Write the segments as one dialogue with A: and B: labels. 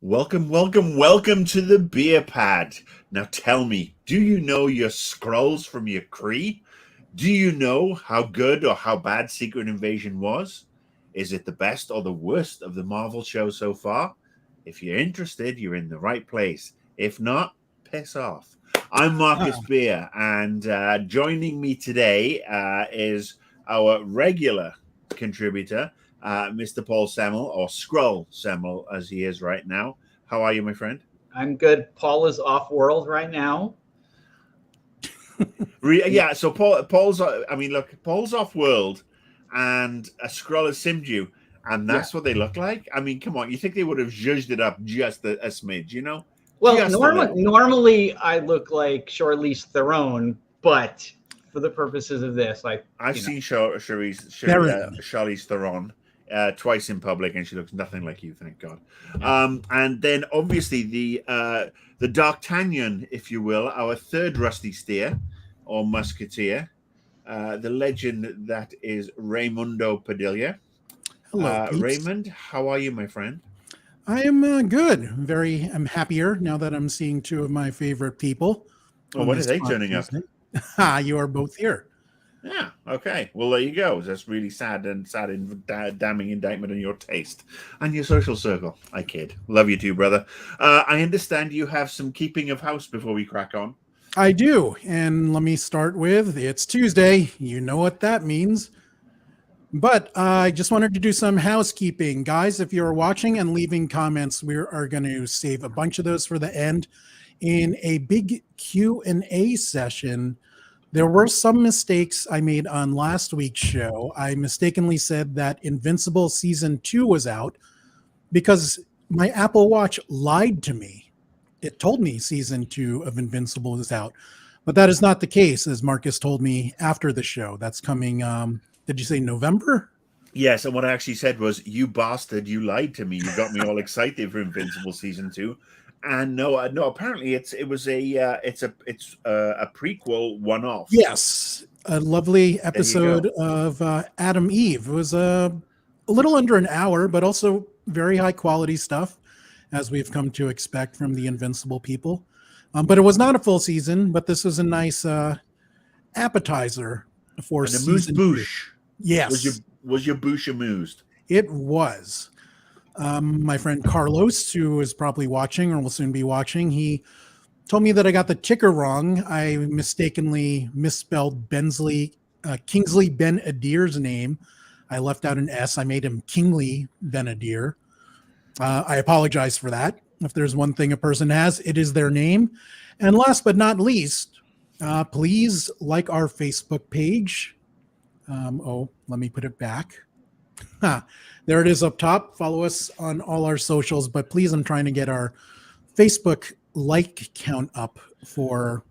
A: Welcome to the beer pad. Now tell me, do you know your scrolls from your Kree? Do you know how good or how bad Secret Invasion was? Is it the best or the worst of the Marvel show so far? If you're interested, you're in the right place. If not, piss off. I'm Marcus Beer, and joining me today is our regular contributor, Mr. Paul Semmel, or Skrull Semmel, as he is right now. How are you, my friend?
B: I'm good. Paul is off world right now.
A: Yeah, so Paul's. I mean, look, Paul's off world, and a Skrull has simmed you, and that's what they look like. I mean, come on, you think they would have zhuzhed it up just a smidge, you know?
B: Well, normally I look like Charlize Theron, but for the purposes of this,
A: I've seen Charlize Theron twice in public, and she looks nothing like you. Thank God. And then obviously the D'Artagnan, if you will, our third rusty steer or musketeer, the legend that is Raymundo Padilla.
C: Hello,
A: Raymond. How are you, my friend?
C: I am good. I'm happier now that I'm seeing two of my favorite people.
A: Oh, when are they turning up?
C: You are both here.
A: Yeah. Okay. Well, there you go. That's really sad damning indictment on your taste and your social circle. I kid. Love you too, brother. I understand you have some keeping of house before we crack on.
C: I do. And let me start with, it's Tuesday. You know what that means. But I just wanted to do some housekeeping. Guys, if you're watching and leaving comments, we are going to save a bunch of those for the end. In a big Q&A session, there were some mistakes I made on last week's show. I mistakenly said that Invincible Season 2 was out because my Apple Watch lied to me. It told me Season 2 of Invincible is out. But that is not the case, as Marcus told me after the show. That's coming... did you say November?
A: Yes, and what I actually said was, "You bastard! You lied to me. You got me all excited for Invincible Season 2." And no. Apparently, it's a prequel one-off.
C: Yes, a lovely episode of Adam Eve. It was a little under an hour, but also very high quality stuff, as we've come to expect from the Invincible people. But it was not a full season. But this was a nice appetizer for season 2. Yes.
A: Was your bouche amused?
C: It was. My friend Carlos, who is probably watching or will soon be watching, he told me that I got the ticker wrong. I mistakenly misspelled Kingsley Ben-Adir's name. I left out an S. I made him Kingly Ben-Adir. I apologize for that. If there's one thing a person has, it is their name. And last but not least, please like our Facebook page. Let me put it back. There it is up top. Follow us on all our socials, but please, I'm trying to get our Facebook like count up for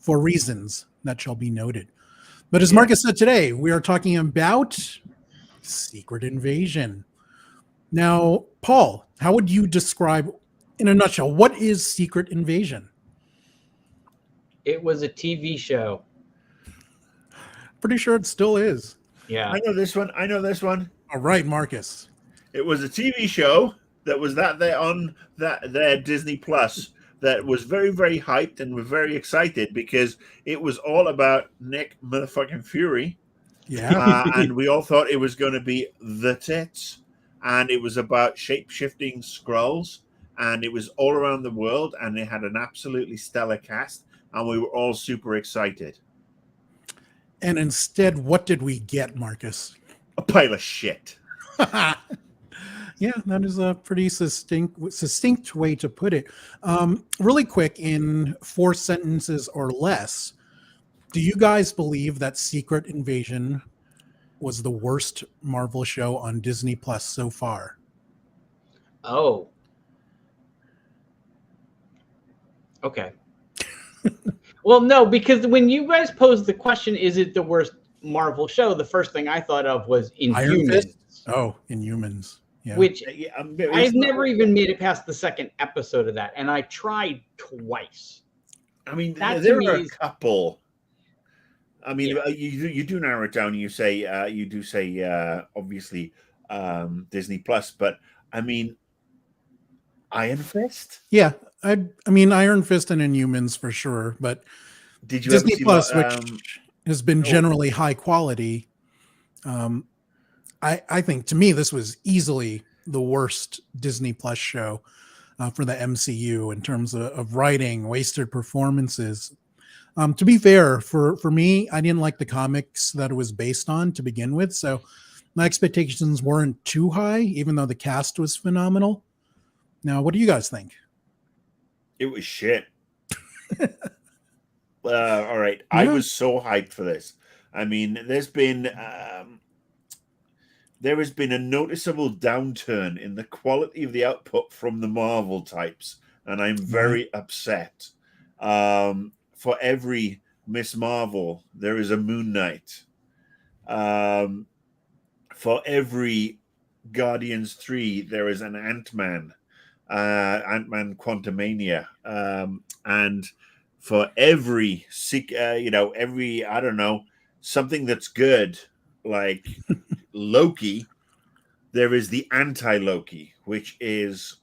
C: reasons that shall be noted. But as Marcus said today, we are talking about Secret Invasion. Now, Paul, how would you describe, in a nutshell, what is Secret Invasion?
B: It was a TV show.
C: Pretty sure it still is.
B: Yeah.
A: I know this one.
C: All right, Marcus.
A: It was a TV show that was on their Disney Plus that was very, very hyped, and we're very excited because it was all about Nick motherfucking Fury.
C: Yeah.
A: And we all thought it was going to be the tits, and it was about shape-shifting Skrulls, and it was all around the world, and it had an absolutely stellar cast, and we were all super excited.
C: And instead, what did we get, Marcus?
A: A pile of shit.
C: Yeah, that is a pretty succinct way to put it. Really quick, in 4 sentences or less, do you guys believe that Secret Invasion was the worst Marvel show on Disney Plus so far?
B: Oh. Okay. Well, no, because when you guys posed the question, is it the worst Marvel show, the first thing I thought of was Inhumans.
C: Oh, Inhumans. Yeah.
B: Which I've never even made it past the second episode of that, and I tried twice.
A: I mean, there are a couple. I mean, you do narrow it down. You say obviously Disney Plus, but I mean, Iron Fist?
C: Yeah, I mean Iron Fist and Inhumans for sure, but
A: Did you
C: Disney
A: ever see
C: Plus,
A: what?
C: which has been
A: oh.
C: generally high quality, I think to me this was easily the worst Disney Plus show for the MCU in terms of writing, wasted performances. To be fair, for me, I didn't like the comics that it was based on to begin with, so my expectations weren't too high, even though the cast was phenomenal. Now, what do you guys think?
A: It was shit. All right. I was so hyped for this. I mean, there has been a noticeable downturn in the quality of the output from the Marvel types, and I'm very upset. For every Miss Marvel, there is a Moon Knight. For every Guardians 3, there is an Ant-Man. Ant-Man Quantumania, and for every every I don't know, something that's good like Loki, there is the anti-Loki, which is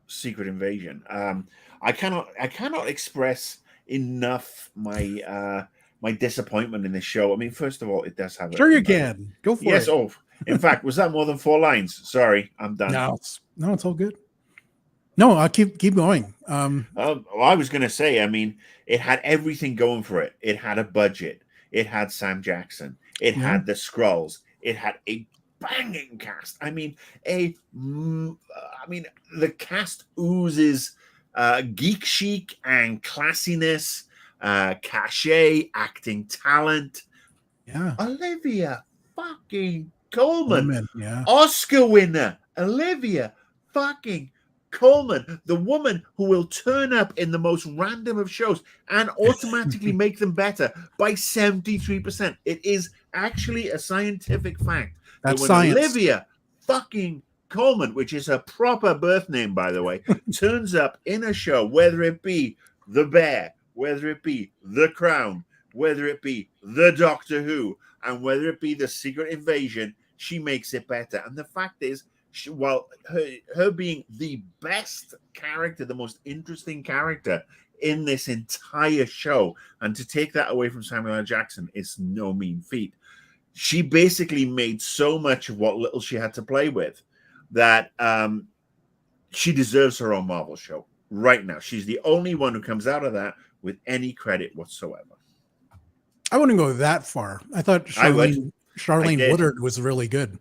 A: Secret Invasion. I cannot express enough my my disappointment in this show. I mean, first of all, it does have
C: Sure you can. Go for it.
A: Yes. Oh, in fact, was that more than 4 lines? Sorry, I'm done.
C: No, it's all good. No, I'll keep going.
A: Well, I was going to say, I mean, it had everything going for it. It had a budget. It had Sam Jackson. It had the Skrulls. It had a banging cast. I mean, the cast oozes geek chic and classiness, cachet, acting talent.
C: Yeah,
A: Olivia fucking Colman,
C: yeah,
A: Oscar winner Olivia fucking Colman, the woman who will turn up in the most random of shows and automatically make them better by 73%. It is actually a scientific fact
C: that's
A: that when
C: science.
A: Olivia fucking Colman, which is her proper birth name, by the way, turns up in a show, whether it be The Bear, whether it be The Crown, whether it be The Doctor Who, and whether it be The Secret Invasion, she makes it better. And the fact is, while her being the best character, the most interesting character in this entire show, and to take that away from Samuel L. Jackson is no mean feat. She basically made so much of what little she had to play with that she deserves her own Marvel show right now. She's the only one who comes out of that with any credit whatsoever.
C: I wouldn't go that far. I thought Charlene Woodard was really good.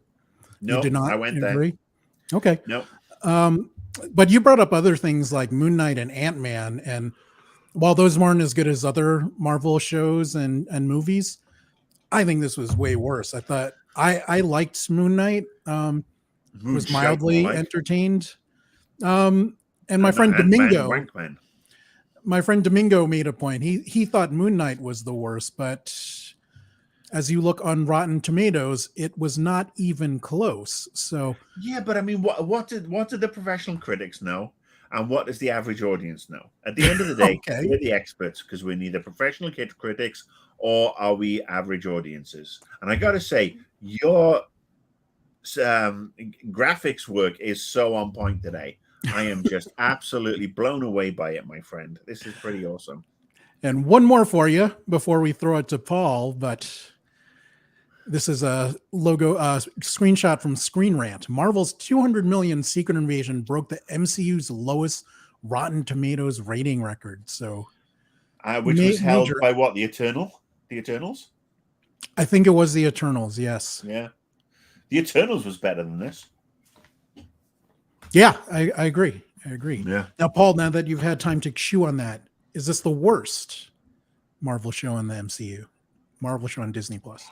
A: No,
C: you did not
A: I went
C: agree?
A: there.
C: Okay.
A: No.
C: But you brought up other things like Moon Knight and Ant-Man, and while those weren't as good as other Marvel shows and movies, I think this was way worse. I thought I liked Moon Knight. Was mildly entertained. And my friend Domingo made a point. He thought Moon Knight was the worst, but as you look on Rotten Tomatoes, it was not even close. So
A: yeah, but I mean, what did the professional critics know, and what does the average audience know? At the end of the day, we're the experts because we're neither professional critics or are we average audiences. And I got to say, your graphics work is so on point today. I am just absolutely blown away by it, my friend. This is pretty awesome.
C: And one more for you before we throw it to Paul, but this is a screenshot from Screen Rant. Marvel's 200 million Secret Invasion broke the MCU's lowest Rotten Tomatoes rating record. So,
A: which was held by what? The Eternals?
C: I think it was the Eternals. Yes.
A: Yeah. The Eternals was better than this.
C: Yeah, I agree.
A: Yeah.
C: Now, Paul, now that you've had time to chew on that, is this the worst Marvel show in the MCU? Marvel show on Disney Plus?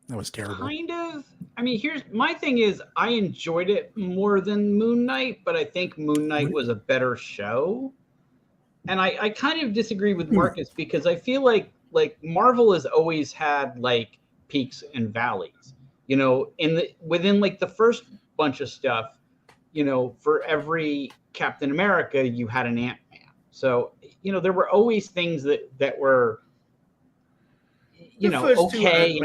C: That was terrible.
B: Kind of. I mean, here's my thing is I enjoyed it more than Moon Knight, but I think Moon Knight was a better show. And I kind of disagree with Marcus because I feel like Marvel has always had like peaks and valleys. You know, within like the first bunch of stuff, you know, for every Captain America, you had an Ant-Man. So, you know, there were always things that were, you know, okay.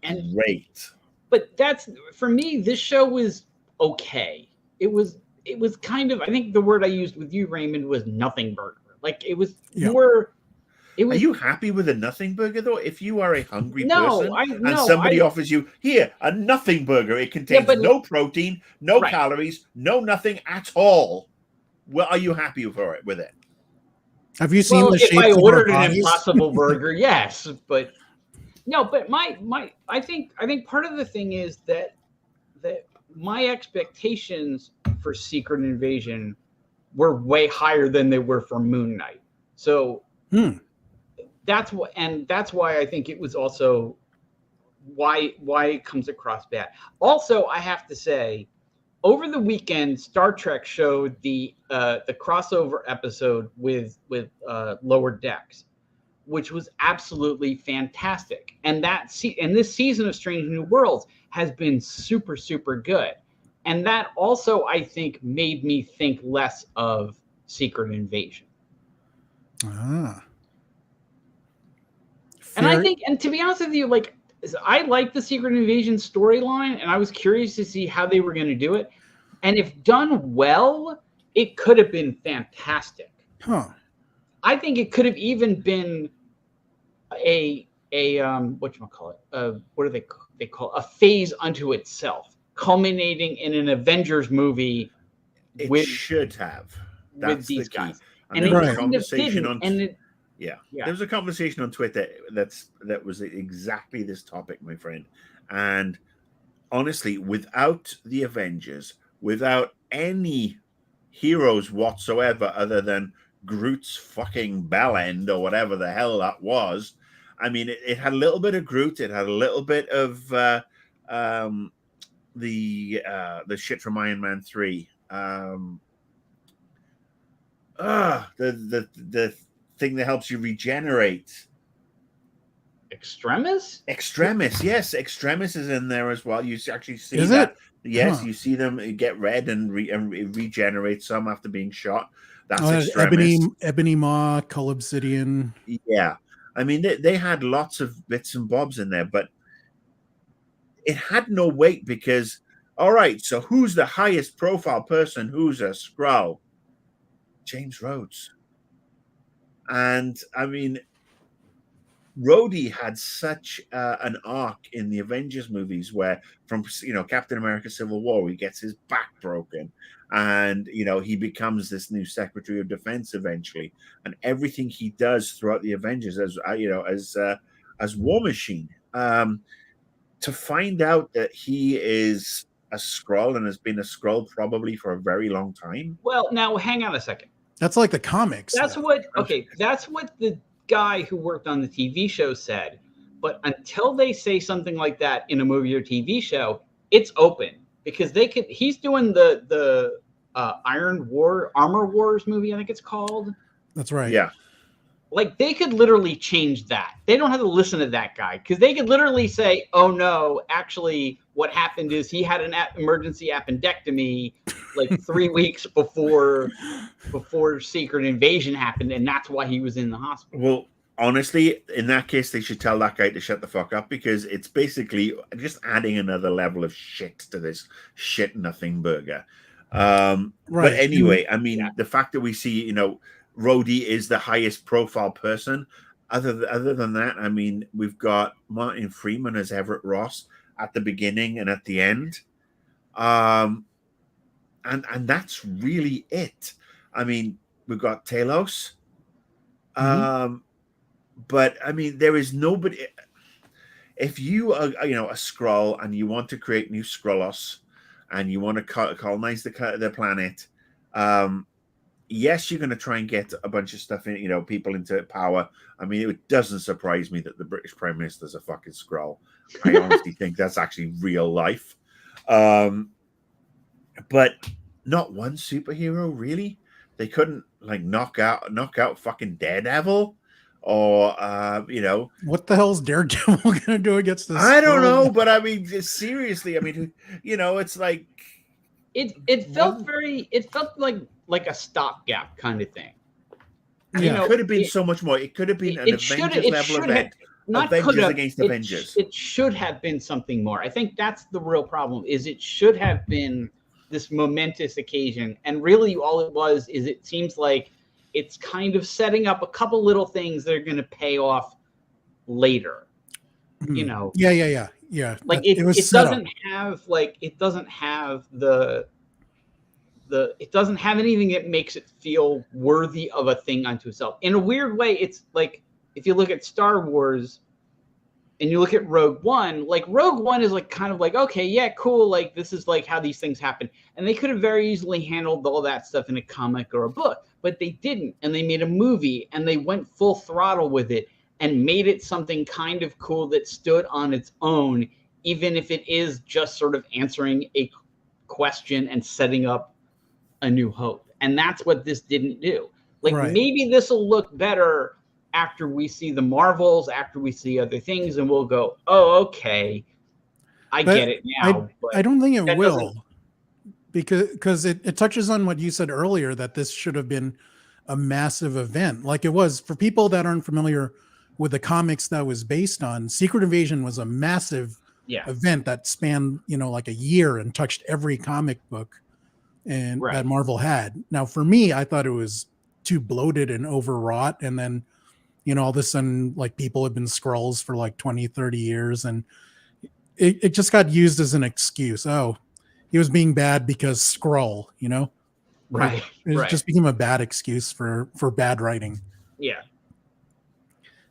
A: And great.
B: But that's, for me, this show was okay. It was it was kind of, I think the word I used with you, Raymond, was nothing burger. Like it was
C: Yeah.
B: more. It
A: Are
B: was
A: you happy with a nothing burger though? If you are a hungry
B: No,
A: person
B: I-
A: and
B: no,
A: somebody
B: I-
A: offers you here a nothing burger, it contains
B: but-
A: no protein, no
B: Right.
A: calories, no nothing at all. Well, are you happy for it with it?
C: Have you seen
B: well,
C: the
B: if
C: shapes
B: I
C: of our
B: ordered an
C: bodies?
B: Impossible Burger, yes, but no. But I think part of the thing is that my expectations for Secret Invasion were way higher than they were for Moon Knight. So that's why I think it was also why it comes across bad. Also, I have to say, over the weekend, Star Trek showed the crossover episode with Lower Decks, which was absolutely fantastic. And this season of Strange New Worlds has been super, super good. And that also, I think, made me think less of Secret Invasion.
C: Ah.
B: And I
C: Fair-
B: think, and to be honest with you, like, I like the Secret Invasion storyline, and I was curious to see how they were going to do it. And if done well, it could have been fantastic.
C: Huh.
B: I think it could have even been a whatchamacallit? What do they call it? A phase unto itself, culminating in an Avengers movie
A: It
B: with
A: should have. That's
B: with these
A: the key.
B: guys.
A: And
B: And
A: there
B: it
A: was a
C: Right.
B: kind of
A: conversation
B: didn't.
A: on
B: And it,
A: Yeah.
B: Yeah.
A: There was a conversation on Twitter that was exactly this topic, my friend. And honestly, without the Avengers, without any heroes whatsoever other than Groot's fucking bell end or whatever the hell that was, I mean, it had a little bit of Groot, it had a little bit of the shit from Iron Man 3. The thing that helps you regenerate.
B: Extremis?
A: Extremis, yes, Extremis is in there as well. You actually see
C: Is
A: that.
C: it?
A: Yes,
C: Huh.
A: you see them get red and regenerate some after being shot. That's
C: Oh,
A: Extremis.
C: Ebony Maw, Cull Obsidian.
A: Yeah, I mean they had lots of bits and bobs in there, but it had no weight because, all right, so who's the highest profile person who's a Skrull? James Rhodes. And I mean, Rhodey had such an arc in the Avengers movies where from, Captain America Civil War, he gets his back broken and, he becomes this new Secretary of Defense eventually. And everything he does throughout the Avengers as War Machine, to find out that he is a Skrull and has been a Skrull probably for a very long time.
B: Well, now hang on a second.
C: That's like the comics.
B: That's
C: though.
B: that's what the guy who worked on the TV show said. But until they say something like that in a movie or TV show, it's open because he's doing the Armor Wars movie, I think it's called.
C: That's right.
A: Yeah.
B: Like they could literally change that. They don't have to listen to that guy because they could literally say, "Oh no, actually, what happened is he had an emergency appendectomy like 3 weeks before Secret Invasion happened, and that's why he was in the hospital."
A: Well, honestly, in that case, they should tell that guy to shut the fuck up because it's basically just adding another level of shit to this shit nothing burger.
C: Right.
A: But anyway, I mean,
B: Yeah.
A: the fact that we see, Rhodey is the highest profile person. Other than that, I mean, we've got Martin Freeman as Everett Ross at the beginning and at the end. And that's really it. I mean, we've got Talos. But I mean, there is nobody. If you are, a Skrull and you want to create new Skrullos and you want to colonize the planet, yes, you're going to try and get a bunch of stuff in, people into power. I mean, it doesn't surprise me that the British Prime Minister's a fucking Skrull. I honestly think that's actually real life. But not one superhero, really. They couldn't knock out fucking Daredevil or
C: What the hell's Daredevil gonna do against this?
A: I don't know, but I mean, seriously, I mean, it's like
B: it felt like a stopgap kind of thing.
C: Yeah.
A: it could have been so much more. It could have been an Avengers level event. Avengers against Avengers.
B: It should have been something more. I think that's the real problem. Is it should have been this momentous occasion. And really all it was is it seems like it's kind of setting up a couple little things that are going to pay off later. You know,
C: Yeah.
B: like
C: It was
B: it
C: set up.
B: doesn't have like it doesn't have the it doesn't have anything that makes it feel worthy of a thing unto itself. In a weird way, it's like if you look at Star Wars and you look at Rogue One, like Rogue One is like kind of like, okay, yeah, cool, like this is like how these things happen. And they could have very easily handled all that stuff in a comic or a book, but they didn't. And they made a movie and they went full throttle with it and made it something kind of cool that stood on its own, even if it is just sort of answering a question and setting up A New Hope. And that's what this didn't do. Like
C: Right.
B: maybe this will look better after we see the Marvels, after we see other things, and we'll go, oh, okay, I
C: But
B: get it now.
C: I don't think it
B: that
C: will,
B: doesn't-
C: because it touches on what you said earlier, that this should have been a massive event, like it was. For people that aren't familiar with the comics that was based on, Secret Invasion was a massive
B: yeah,
C: event that spanned, like a year and touched every comic book and
B: Right.
C: that Marvel had. Now, for me, I thought it was too bloated and overwrought. And then, all of a sudden, like people have been Skrulls for like 20, 30 years. And it just got used as an excuse. Oh, he was being bad because Skrull,
B: right,
C: It
B: right.
C: just became a bad excuse for bad writing.
B: yeah.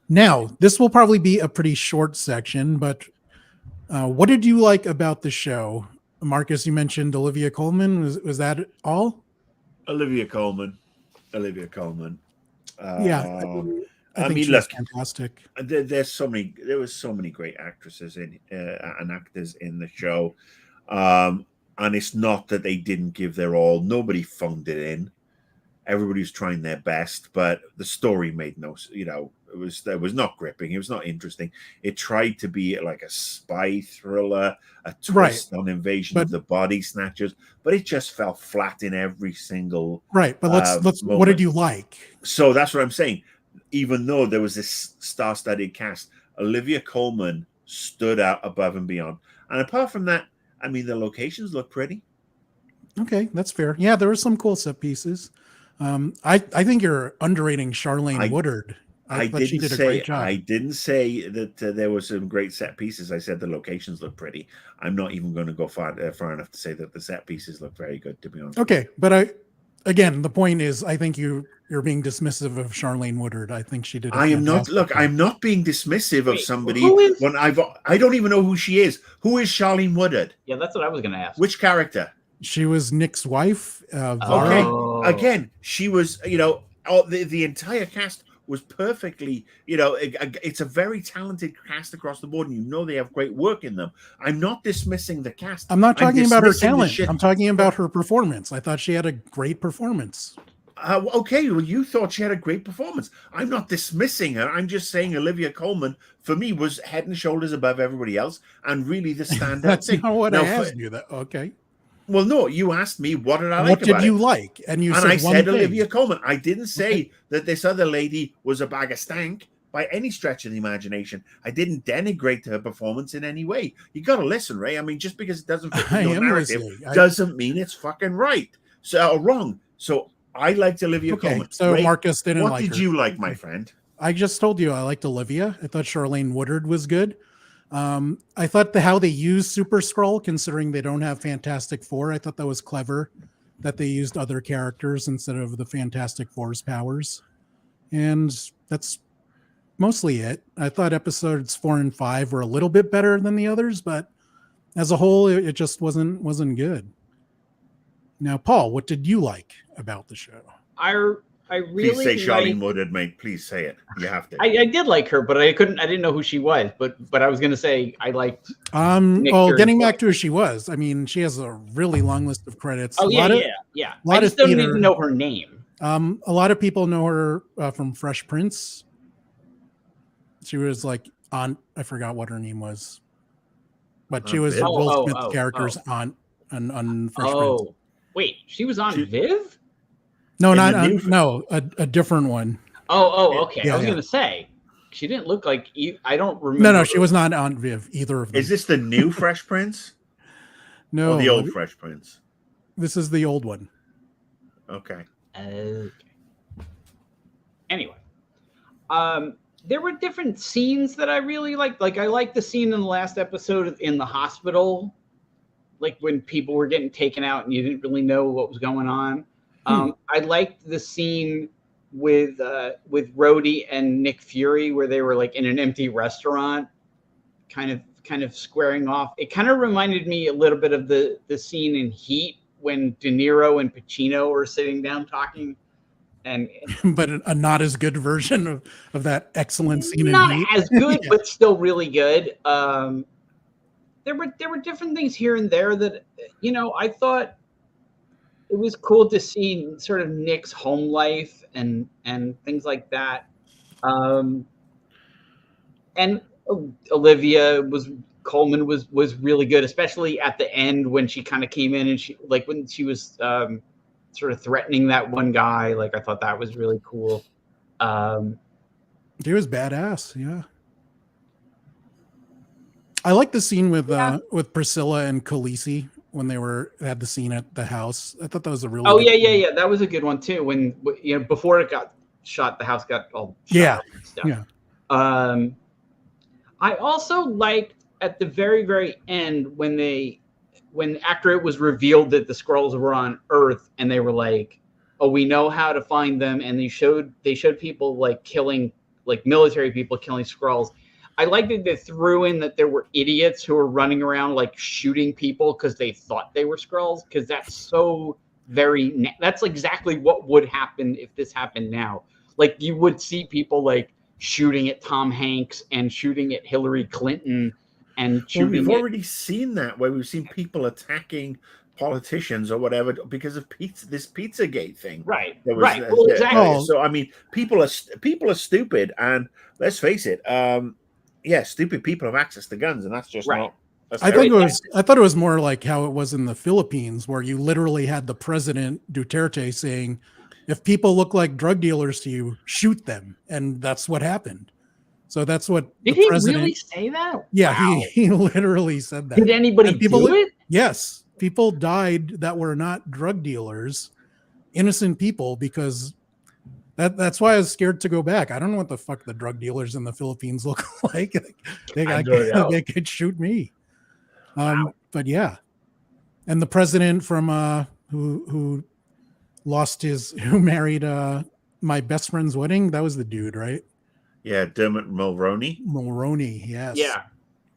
C: Now, this will probably be a pretty short section, but what did you like about the show? Marcus, you mentioned Olivia Colman. Was that all?
A: Olivia Colman.
C: Yeah. I think
A: mean,
C: she was
A: look,
C: fantastic.
A: there was so many great actresses and actors in the show, and it's not that they didn't give their all. Nobody phoned it in. Everybody was trying their best, but the story made no. It was not gripping. It was not interesting. It tried to be like a spy thriller, a twist on Invasion of the Body Snatchers, but it just fell flat in every single.
C: Right, but let's. What
A: moment.
C: did you like?
A: So that's what I'm saying. Even though there was this star-studded cast, Olivia Colman stood out above and beyond. And apart from that, I mean, the locations look pretty.
C: Okay, that's fair. Yeah, there were some cool set pieces. I think you're underrating Charlene Woodard. I thought she did a great job.
A: I didn't say that there was some great set pieces. I said the locations look pretty. I'm not even going to go far enough to say that the set pieces look very good, to be honest.
C: Okay, but again, the point is, I think you're being dismissive of Charlene Woodard. I think she did.
A: I am not. Look,
C: job.
A: I'm not being dismissive of somebody when I don't even know who she is. Who is Charlene Woodard?
B: Yeah, that's what I was going to ask.
A: Which character?
C: She was Nick's wife. Vara.
A: Okay, again, she was. The entire cast was perfectly. It's a very talented cast across the board, and they have great work in them. I'm not dismissing the cast.
C: I'm not talking about her
A: dismissing the
C: talent.
A: shit.
C: I'm talking about her performance. I thought she had a great performance.
A: Okay, well, you thought she had a great performance. I'm not dismissing her. I'm just saying Olivia Colman, for me, was head and shoulders above everybody else, and really the standout
C: That's
A: thing.
C: not what I asked you. That okay.
A: Well, no, you asked me what did I like
C: What
A: about
C: did you
A: it?
C: like? And
A: I
C: said
A: said
C: one
A: Olivia
C: thing.
A: Colman. I didn't say that this other lady was a bag of stank by any stretch of the imagination. I didn't denigrate her performance in any way. You got to listen, Ray. I mean, just because it doesn't fit your narrative doesn't mean it's fucking right. Or wrong. So I liked Olivia Colman.
C: So
A: Ray,
C: Marcus didn't like her.
A: What did you like, my friend?
C: I just told you I liked Olivia. I thought Charlene Woodard was good. I thought how they used Super Skrull, considering they don't have Fantastic Four, I thought that was clever that they used other characters instead of the Fantastic Four's powers. And that's mostly it. I thought episodes 4 and 5 were a little bit better than the others, but as a whole, it just wasn't good. Now, Paul, what did you like about the show?
B: I really
A: Please say Charlene Woodard, mate. Please say it. You have to.
B: I did like her, but I didn't know who she was. But I was gonna say I liked.
C: Getting back to who she was, I mean, she has a really long list of credits.
B: Oh yeah. I just don't even know her name.
C: A lot of people know her from Fresh Prince. She was like aunt. I forgot what her name was, but she was Will Smith's character's aunt on Fresh Prince.
B: Oh, wait, she was on Viv?
C: No, a different one.
B: Okay.
C: Yeah,
B: I was gonna say she didn't look like. I don't remember.
C: No, she was not on Viv either of them.
A: Is this the new Fresh Prince?
C: No,
A: or the old Fresh Prince.
C: This is the old one.
A: Okay.
B: Anyway, there were different scenes that I really liked. Like I liked the scene in the last episode in the hospital, like when people were getting taken out and you didn't really know what was going on. I liked the scene with Rhodey and Nick Fury where they were like in an empty restaurant, kind of squaring off. It kind of reminded me a little bit of the scene in Heat when De Niro and Pacino were sitting down talking. And
C: But a not as good version of that excellent scene.
B: Not
C: in Heat.
B: as good,
C: Yeah.
B: but still really good. There were different things here and there that I thought it was cool to see sort of Nick's home life and things like that. And Olivia Colman was really good, especially at the end when she kind of came in and when she was sort of threatening that one guy. Like I thought that was really cool.
C: He was badass. Yeah. I like the scene with Priscilla and Khaleesi when they had the scene at the house. I thought that was a really good scene.
B: Yeah. That was a good one too. When before it got shot, the house got all shot
C: Yeah.
B: and stuff.
C: Yeah.
B: I also liked at the very, very end when after it was revealed that the Skrulls were on Earth and they were like, "Oh, we know how to find them," and they showed people like killing, like military people killing Skrulls. I liked that they threw in that there were idiots who were running around like shooting people because they thought they were Skrulls, because that's that's exactly what would happen if this happened now. Like you would see people like shooting at Tom Hanks and shooting at Hillary Clinton and shooting.
A: We've already seen that where we've seen people attacking politicians or whatever because of this Pizzagate thing.
B: Right.
A: Right.
B: Well, exactly.
A: So I mean, people are stupid, and let's face it. Stupid people have access to guns, and that's just not.
C: I thought it was more like how it was in the Philippines, where you literally had the president Duterte saying, "If people look like drug dealers to you, shoot them," and that's what happened. So that's what
B: did he really say that?
C: Yeah,
B: wow.
C: he literally said that.
B: Did anybody do it?
C: Yes, people died that were not drug dealers, innocent people, because that's why I was scared to go back. I don't know what the fuck the drug dealers in the Philippines look like. They could shoot me. But yeah, and the president from who married my best friend's wedding, that was the dude, right?
A: Yeah, Dermot Mulroney.
C: Mulroney, yes.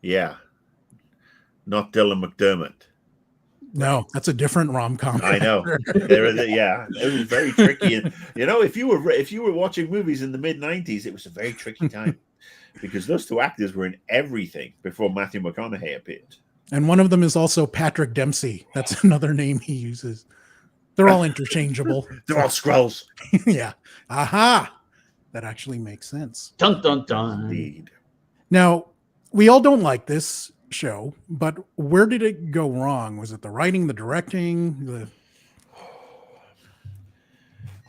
A: Yeah. Not Dylan McDermott.
C: No, that's a different rom-com.
A: I know. It was very tricky. And, if you were watching movies in the mid-90s, it was a very tricky time because those two actors were in everything before Matthew McConaughey appeared.
C: And one of them is also Patrick Dempsey. That's another name he uses. They're all interchangeable.
A: They're all Skrulls.
C: Yeah. Aha. That actually makes sense.
B: Dun, dun, dun.
A: Indeed.
C: Now, we all don't like this show, but where did it go wrong? Was it the writing, the directing?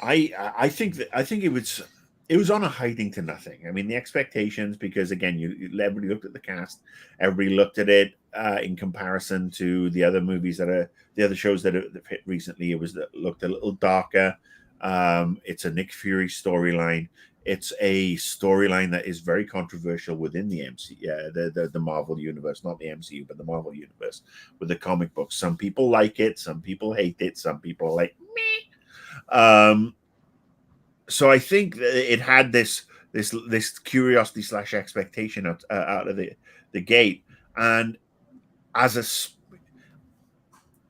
A: I think it was on a hiding to nothing. I mean, the expectations, because again, everybody looked at the cast, everybody looked at it in comparison to the other movies the other shows that have hit recently. It looked a little darker. It's a Nick Fury storyline. It's a storyline that is very controversial within the MCU, the Marvel universe, not the MCU, but the Marvel universe with the comic books. Some people like it, some people hate it, some people are like me. So I think that it had this curiosity / expectation out of the gate, and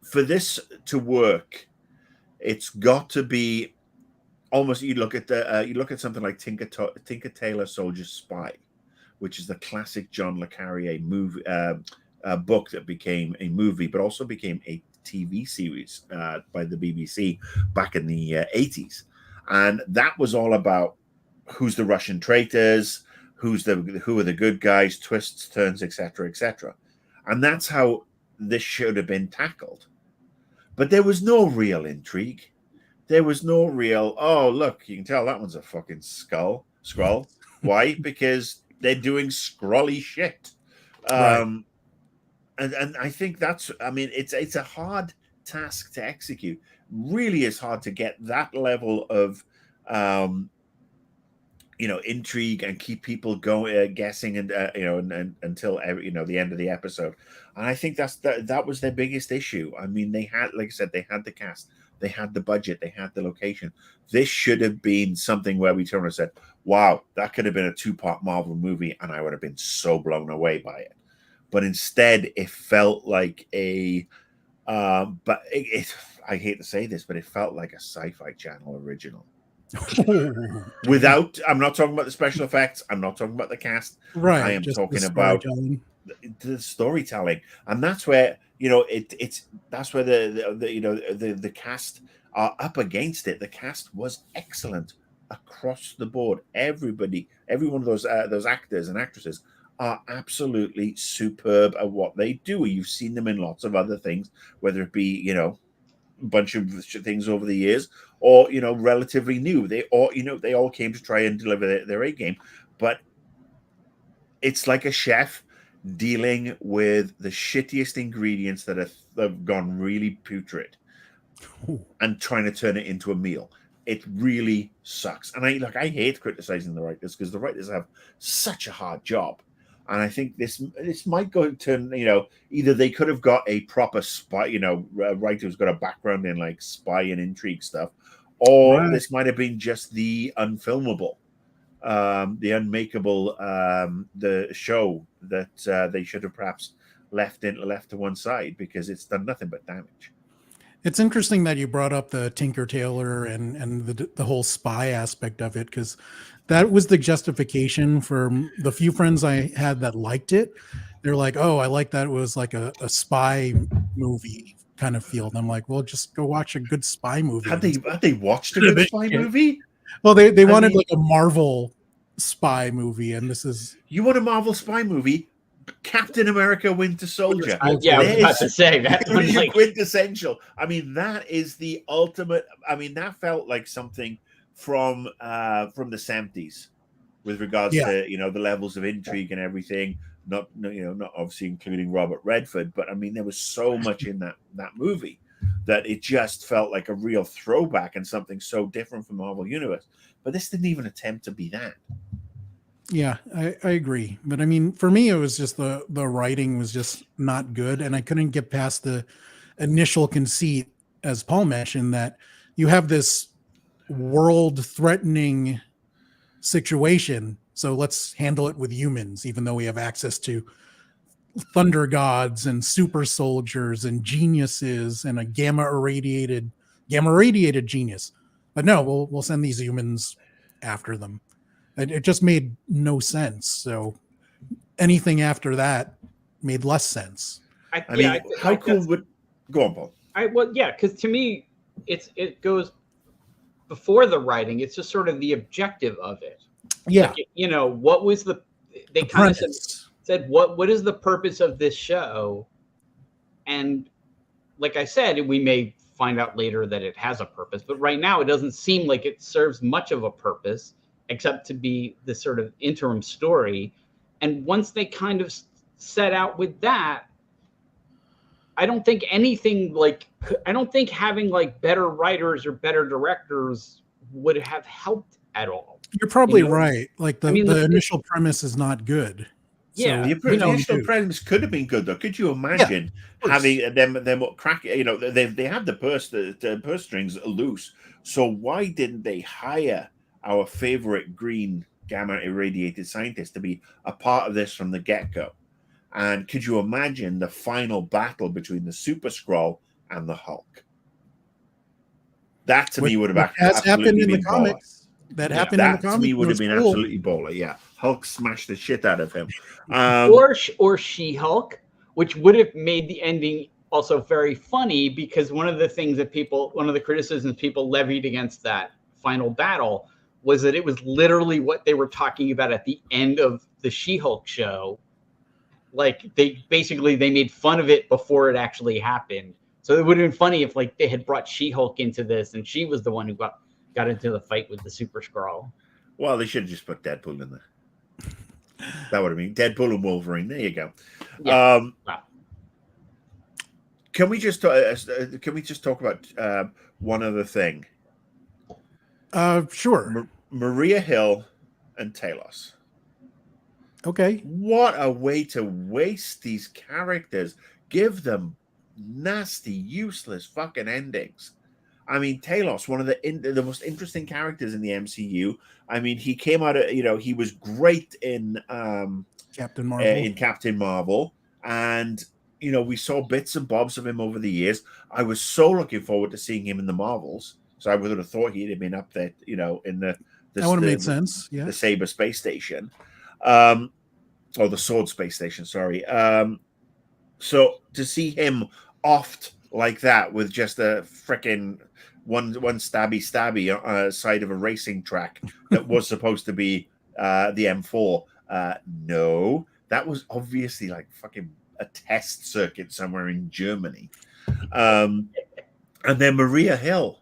A: for this to work, it's got to be almost. You look at something like Tinker Tailor Soldier Spy, which is the classic John le Carrier movie book that became a movie, but also became a TV series by the BBC back in the 80s. And that was all about who's the Russian traitors, who are the good guys, twists, turns, etc., etc. And that's how this should have been tackled. But there was no real intrigue. There was no real, oh, look, you can tell that one's a fucking Skrull. Why? Because they're doing Skrully shit. Right. And I think it's a hard task to execute. Really is hard to get that level of intrigue and keep people going guessing and until the end of the episode. And I think that was their biggest issue. I mean, they had, like I said, they had the cast, they had the budget, they had the location. This should have been something where we turned and said, wow, that could have been a 2-part Marvel movie, and I would have been so blown away by it. But instead it felt like I hate to say this, but it felt like a Sci-Fi Channel original. I'm not talking about the special effects, I'm not talking about the cast,
C: right?
A: I am talking about the storytelling. And that's where that's where the cast are up against it. The cast was excellent across the board. Every one of those actors and actresses are absolutely superb at what they do. You've seen them in lots of other things, whether it be a bunch of things over the years, or relatively new. They all came to try and deliver their A game, but it's like a chef dealing with the shittiest ingredients that have gone really putrid and trying to turn it into a meal. It really sucks. And I hate criticizing the writers, because the writers have such a hard job. And I think this might go to, either they could have got a proper spy, writer who's got a background in like spy and intrigue stuff, or this might have been just the unfilmable, the unmakeable, the show that they should have perhaps left to one side, because it's done nothing but damage.
C: It's interesting that you brought up the Tinker Tailor and the whole spy aspect of it, because that was the justification for the few friends I had that liked it. They're like, oh, I like that it was like a spy movie kind of feel. And I'm like, well, just go watch a good spy movie.
A: Had they watched a good spy movie?
C: Well, they wanted like a Marvel spy movie, and this is...
A: You want a Marvel spy movie? Captain America Winter Soldier.
B: I was about to say that was like
A: quintessential. I mean, that is the ultimate. I mean, that felt like something from the 70s, with regards to the levels of intrigue and everything. Not obviously including Robert Redford, but I mean, there was so much in that movie that it just felt like a real throwback and something so different from the Marvel Universe. But this didn't even attempt to be that.
C: Yeah, I agree. But I mean, for me, it was just the writing was just not good. And I couldn't get past the initial conceit, as Paul mentioned, that you have this world-threatening situation. So let's handle it with humans, even though we have access to thunder gods and super soldiers and geniuses and a gamma irradiated genius. But no, we'll send these humans after them. It just made no sense. So anything after that made less sense.
A: How cool would go on, Paul?
B: Because to me, it goes before the writing. It's just sort of the objective of it.
C: Yeah,
B: like, what was they kind of said what is the purpose of this show? And like I said, we may find out later that it has a purpose, but right now it doesn't seem like it serves much of a purpose, except to be this sort of interim story. And once they kind of set out with that, I don't think anything I don't think having like better writers or better directors would have helped at all.
C: You're probably right. Like the initial premise is not good.
B: Yeah,
A: so, the initial premise could have been good though. Could you imagine having them crack? They had the purse strings loose. So why didn't they hire our favorite green gamma irradiated scientist to be a part of this from the get-go? And could you imagine the final battle between the Super Skrull and the Hulk? That to me would have
C: happened in the comics. That happened in the comics.
A: To me would have been absolutely baller. Yeah, Hulk smashed the shit out of him.
B: Or She-Hulk, which would have made the ending also very funny, because one of the criticisms people levied against that final battle was that it was literally what they were talking about at the end of the She-Hulk show. Like they made fun of it before it actually happened. So it would have been funny if like they had brought She-Hulk into this and she was the one who got into the fight with the Super Skrull.
A: Well, they should have just put Deadpool in there. That would have been Deadpool and Wolverine. There you go.
B: Yeah.
A: Wow. can we just talk about one other thing?
C: Sure.
A: Maria Hill and Talos.
C: Okay.
A: What a way to waste these characters. Give them nasty, useless fucking endings. I mean, Talos, one of the most interesting characters in the MCU. I mean, he came out of, he was great in
C: Captain Marvel.
A: Captain Marvel, and we saw bits and bobs of him over the years. I was so looking forward to seeing him in the Marvels. So I would have thought he'd have been up there, in the
C: that would have made sense. Yeah,
A: the Saber space station, or the Sword space station. Sorry. So to see him offed like that with just a freaking one stabby side of a racing track that was supposed to be the M4. No, that was obviously like fucking a test circuit somewhere in Germany. And then Maria Hill.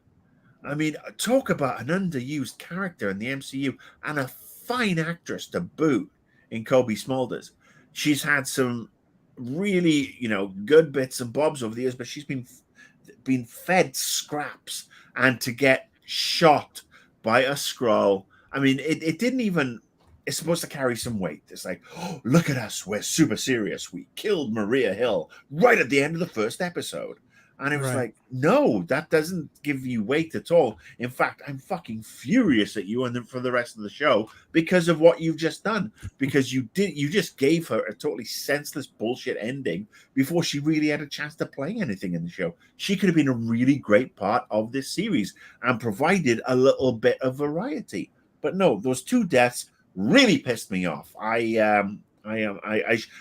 A: I mean, talk about an underused character in the MCU and a fine actress to boot in Kobe Smulders. She's had some really, good bits and bobs over the years, but she's been fed scraps, and to get shot by a Skrull. I mean, it didn't even. It's supposed to carry some weight. It's like, oh, look at us, we're super serious. We killed Maria Hill right at the end of the first episode. And it was like, no, that doesn't give you weight at all. In fact, I'm fucking furious at you and for the rest of the show because of what you've just done. Because you just gave her a totally senseless bullshit ending before she really had a chance to play anything in the show. She could have been a really great part of this series and provided a little bit of variety. But no, those two deaths really pissed me off. I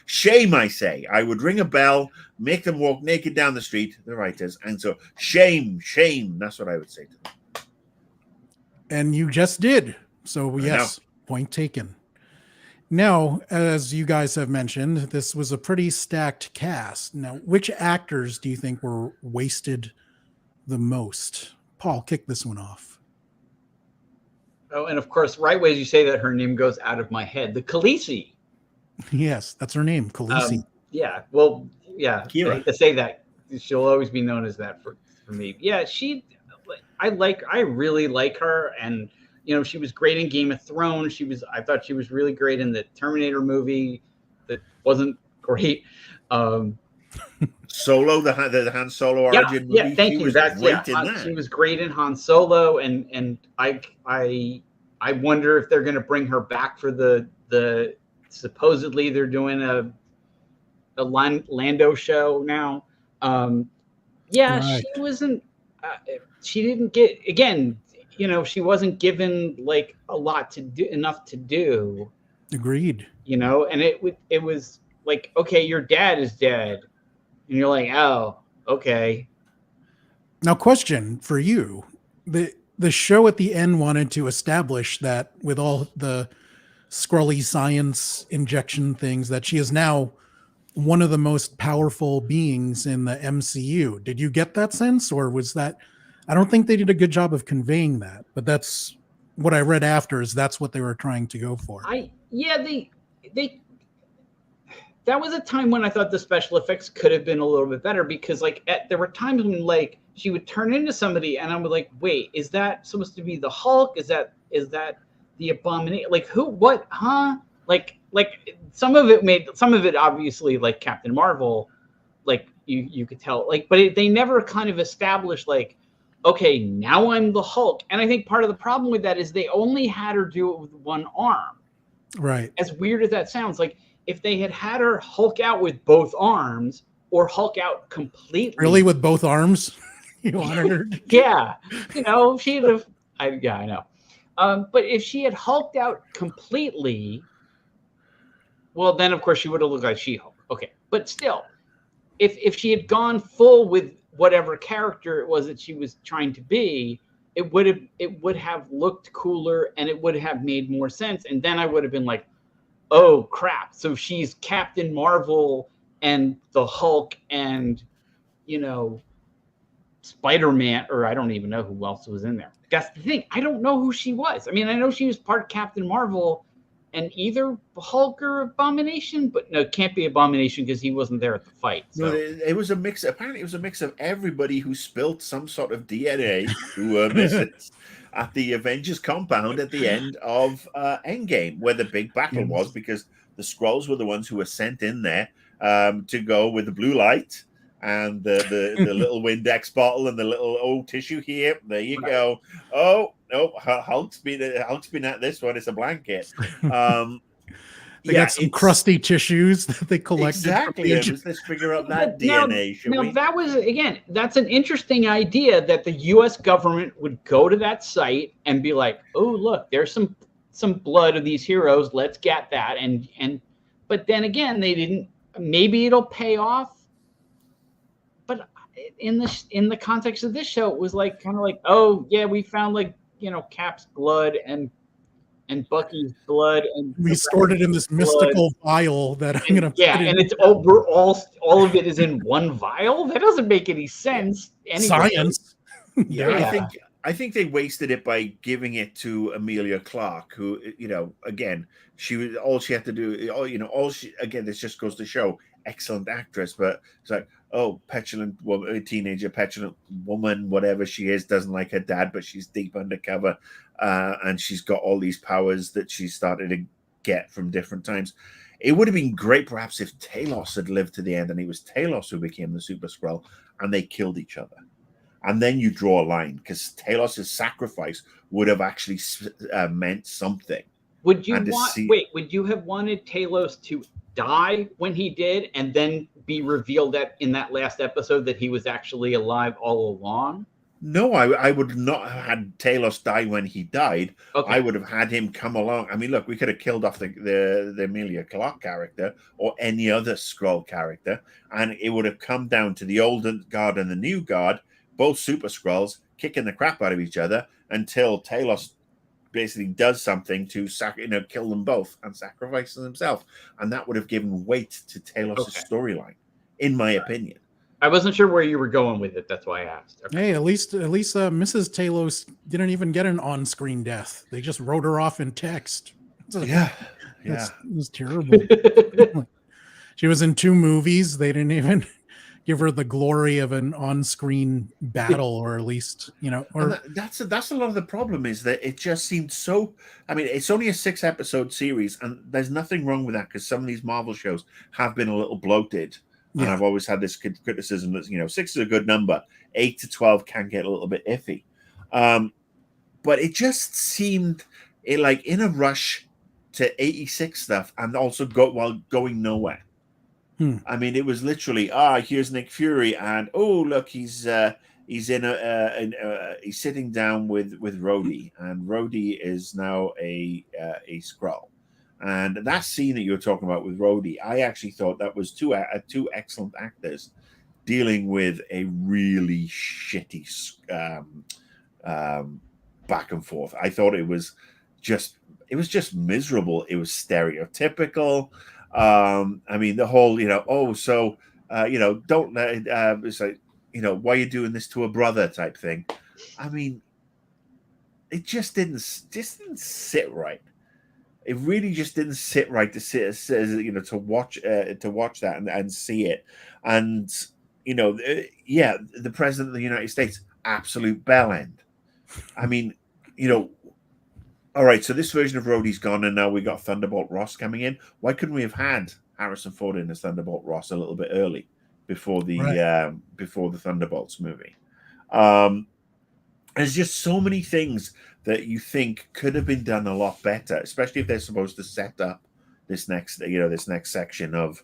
A: shame, I say. I would ring a bell, make them walk naked down the street, the writers, and so shame. That's what I would say to them.
C: And you just did. So yes, point taken. Now, as you guys have mentioned, this was a pretty stacked cast. Now, which actors do you think were wasted the most? Paul, kick this one off.
B: Oh, and of course, right way as you say that, her name goes out of my head. The Khaleesi.
C: Yes, that's her name, Khaleesi.
B: Yeah, well, yeah.
A: Kira.
B: I hate to say that, she'll always be known as that for me. Yeah, I really like her, and she was great in Game of Thrones. I thought she was really great in the Terminator movie. That wasn't great.
A: Solo, the Han Solo origin movie.
B: Yeah, thank you. She was great in Han Solo, and I wonder if they're going to bring her back for the supposedly they're doing a Lando show now. Right. She wasn't. She didn't get again. She wasn't given like a lot to do, enough to do.
C: Agreed.
B: And it was like, okay, your dad is dead, and you're like, oh, okay.
C: Now, question for you: the show at the end wanted to establish that with all the Skrully science injection things, that she is now one of the most powerful beings in the MCU. Did you get that sense, or was that? I don't think they did a good job of conveying that, but that's what I read after. Is that's what they were trying to go for?
B: They that was a time when I thought the special effects could have been a little bit better, because there were times when like she would turn into somebody and I was like, wait, is that supposed to be the Hulk? Is that the Abomination? Like who? What? Huh? Like some of it obviously like Captain Marvel, like you could tell, like, but they never kind of established like, okay, now I'm the Hulk. And I think part of the problem with that is they only had her do it with one arm.
C: Right.
B: As weird as that sounds, like if they had her Hulk out with both arms or Hulk out completely.
C: Really, with both arms? You wanted her?
B: Yeah. She'd have. I know. But if she had hulked out completely, well, then of course she would have looked like She-Hulk. Okay, but still, if she had gone full with whatever character it was that she was trying to be, it would have looked cooler and it would have made more sense. And then I would have been like, oh crap! So she's Captain Marvel and the Hulk and Spider-Man, or I don't even know who else was in there. That's the thing. I don't know who she was. I mean, I know she was part Captain Marvel and either Hulk or Abomination, but no, it can't be Abomination because he wasn't there at the fight. So.
A: No, it was a mix. Apparently, it was a mix of everybody who spilt some sort of DNA who were missing at the Avengers compound at the end of Endgame, where the big battle was, because the Skrulls were the ones who were sent in there to go with the blue light and the little Windex bottle and the little tissue here. There you go. Oh no, Hulk's been at this one. It's a blanket.
C: They got some crusty tissues that they collected.
A: Exactly. Let's figure out that DNA.
B: Now that was, again, that's an interesting idea, that the U.S. government would go to that site and be like, "Oh, look, there's some blood of these heroes. Let's get that." But then again, they didn't. Maybe it'll pay off. But in the context of this show, it was like kind of like, oh yeah, we found Cap's blood and Bucky's blood, and
C: we stored it in this mystical vial that I'm gonna
B: and it's all of it is in one vial. That doesn't make any sense. Anyway.
C: Science.
A: I think they wasted it by giving it to Emilia Clarke, who, again, all she had to do, this just goes to show, excellent actress, but it's like, petulant woman, teenager, petulant woman, whatever she is, doesn't like her dad, but she's deep undercover, and she's got all these powers that she started to get from different times. It would have been great, perhaps, if Talos had lived to the end, and it was Talos who became the Super Skrull, and they killed each other. And then you draw a line, because Talos' sacrifice would have actually meant something.
B: Would you have wanted Talos to die when he did, and then be revealed in that last episode that he was actually alive all along?
A: No, I would not have had Talos die when he died. Okay. I would have had him come along. I mean, look, we could have killed off the Emilia Clarke character or any other Skrull character, and it would have come down to the old guard and the new guard, both Super Skrulls, kicking the crap out of each other until Talos basically does something to kill them both and sacrifices himself, and that would have given weight to Talos' storyline, in my opinion.
B: I wasn't sure where you were going with it. That's why I asked. Okay.
C: Hey, at least Mrs. Talos didn't even get an on-screen death. They just wrote her off in text.
A: It
C: was terrible. She was in 2 movies. They didn't even give her the glory of an on-screen battle, or at least,
A: that's a lot of the problem, is that it just seemed so. I mean, it's only a 6-episode series, and there's nothing wrong with that, because some of these Marvel shows have been a little bloated. And I've always had this criticism that 6 is a good number. 8 to 12 can get a little bit iffy, but it just seemed like in a rush to 86 stuff, and also while going nowhere. I mean, it was literally, here's Nick Fury, and look, he's he's sitting down with Rhodey, and Rhodey is now a Skrull. And that scene that you were talking about with Rhodey, I actually thought that was two excellent actors dealing with a really shitty back and forth. I thought it was just miserable. It was stereotypical. I mean, the whole, don't it's like, why are you doing this to a brother type thing. I mean, it just didn't sit right. It really just didn't sit right to watch that and see it. And, the president of the United States, absolute bellend. I mean, all right, so this version of Rhodey's gone, and now we got Thunderbolt Ross coming in. Why couldn't we have had Harrison Ford in as Thunderbolt Ross a little bit early before the Thunderbolts movie? There's just so many things that you think could have been done a lot better, especially if they're supposed to set up this next section of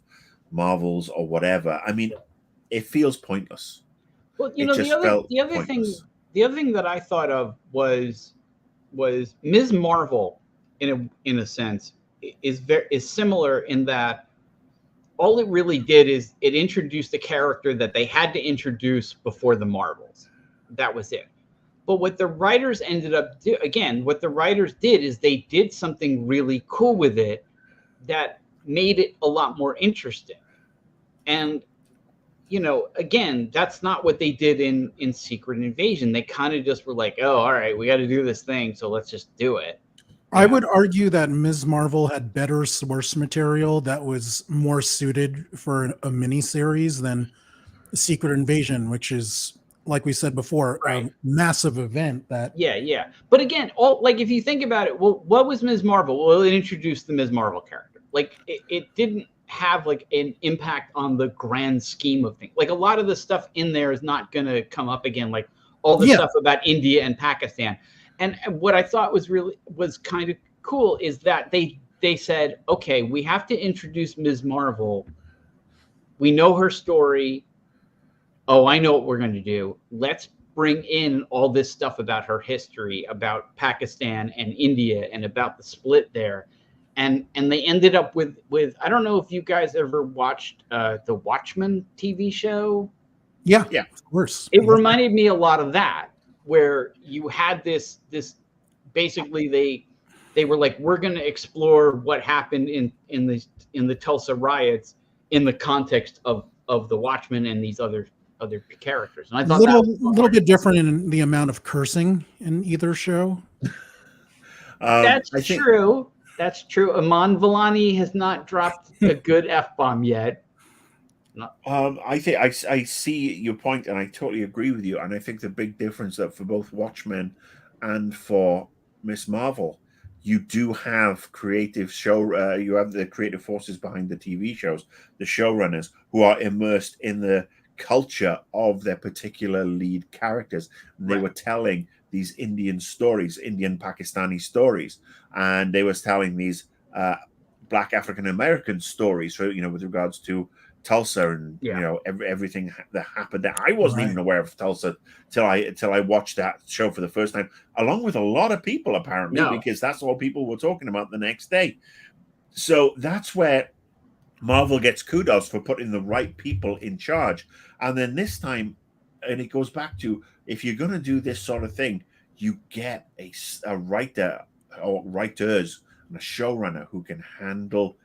A: Marvels or whatever. I mean, it feels pointless.
B: Well, the other thing that I thought of was Ms. Marvel, in a sense, is similar in that all it really did is it introduced a character that they had to introduce before the Marvels. That was it. But what the writers what the writers did is they did something really cool with it that made it a lot more interesting. And, again, that's not what they did in Secret Invasion. They kind of just were like, oh, all right, we got to do this thing, so let's just do it.
C: I would argue that Ms. Marvel had better source material that was more suited for a miniseries than Secret Invasion, which is, like we said before,
B: Right.
C: a massive event that.
B: Yeah. But again, if you think about it, well, what was Ms. Marvel? Well, it introduced the Ms. Marvel character. Like it didn't have like an impact on the grand scheme of things. Like a lot of the stuff in there is not going to come up again. Like all the stuff about India and Pakistan. And what I thought was kind of cool is that they said, okay, we have to introduce Ms. Marvel. We know her story. Oh, I know what we're going to do. Let's bring in all this stuff about her history, about Pakistan and India, and about the split there. And they ended up with I don't know if you guys ever watched the Watchmen TV show.
C: Yeah, of course.
B: It reminded me a lot of that, where you had this basically they were like, we're going to explore what happened in the Tulsa riots in the context of the Watchmen and these other characters. And I thought
C: a little bit different in the amount of cursing in either show.
B: That's true. That's true. Iman Vellani has not dropped a good F-bomb yet.
A: I think I see your point, and I totally agree with you. And I think the big difference that for both Watchmen and for Miss Marvel, you do have creative you have the creative forces behind the TV shows, the showrunners who are immersed in the culture of their particular lead characters. And they were telling these Indian stories, Indian Pakistani stories, and they was telling these Black African American stories. So with regards to Tulsa and everything that happened there. I wasn't even aware of Tulsa till I watched that show for the first time, along with a lot of people apparently, because that's all people were talking about the next day. So that's where Marvel gets kudos for putting the right people in charge. And then this time, and it goes back to, if you're going to do this sort of thing, you get a writer or writers and a showrunner who can handle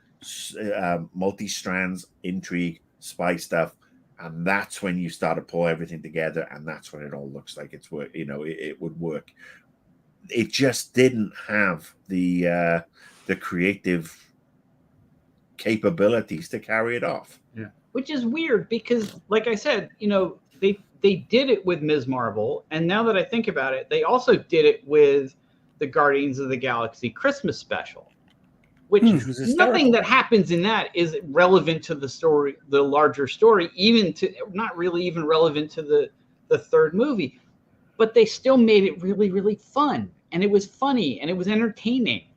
A: multi-strands, intrigue, spy stuff, and that's when you start to pull everything together, and that's when it all looks like it's work. It would work. It just didn't have the creative capabilities to carry it off.
B: Yeah, which is weird because, like I said, they did it with Ms. Marvel, and now that I think about it, they also did it with the Guardians of the Galaxy Christmas special. Which nothing that happens in that is relevant to the story, the larger story, not really even relevant to the third movie. But they still made it really, really fun. And it was funny and it was entertaining,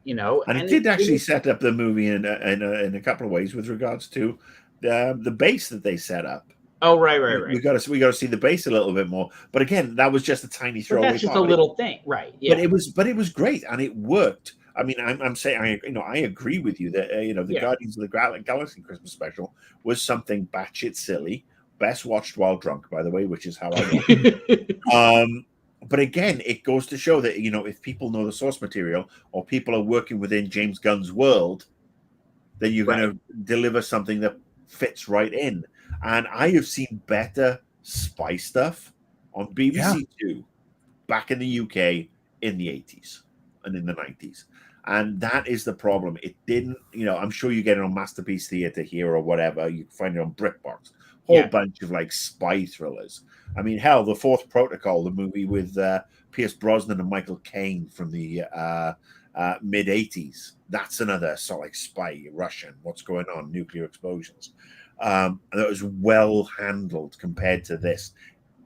A: And it did actually set up the movie in a couple of ways with regards to the base that they set up.
B: Oh, right.
A: We got to see the base a little bit more. But again, that was just a tiny throwaway.
B: That's just a little thing, right? Yeah.
A: But it was great and it worked. I mean, I'm saying, I agree with you that, the Guardians of the Galaxy Christmas special was something batshit silly, best watched while drunk, by the way, which is how I know. But again, it goes to show that, if people know the source material or people are working within James Gunn's world, then you're going to deliver something that fits right in. And I have seen better spy stuff on BBC Two back in the UK in the 80s and in the 90s. And that is the problem. It didn't, I'm sure you get it on Masterpiece Theatre here or whatever. You can find it on BritBox. Whole bunch of like spy thrillers. I mean, hell, The Fourth Protocol, the movie with Pierce Brosnan and Michael Caine from the mid 80s. That's another sort of like spy, Russian. What's going on? Nuclear explosions. And that was well handled compared to this.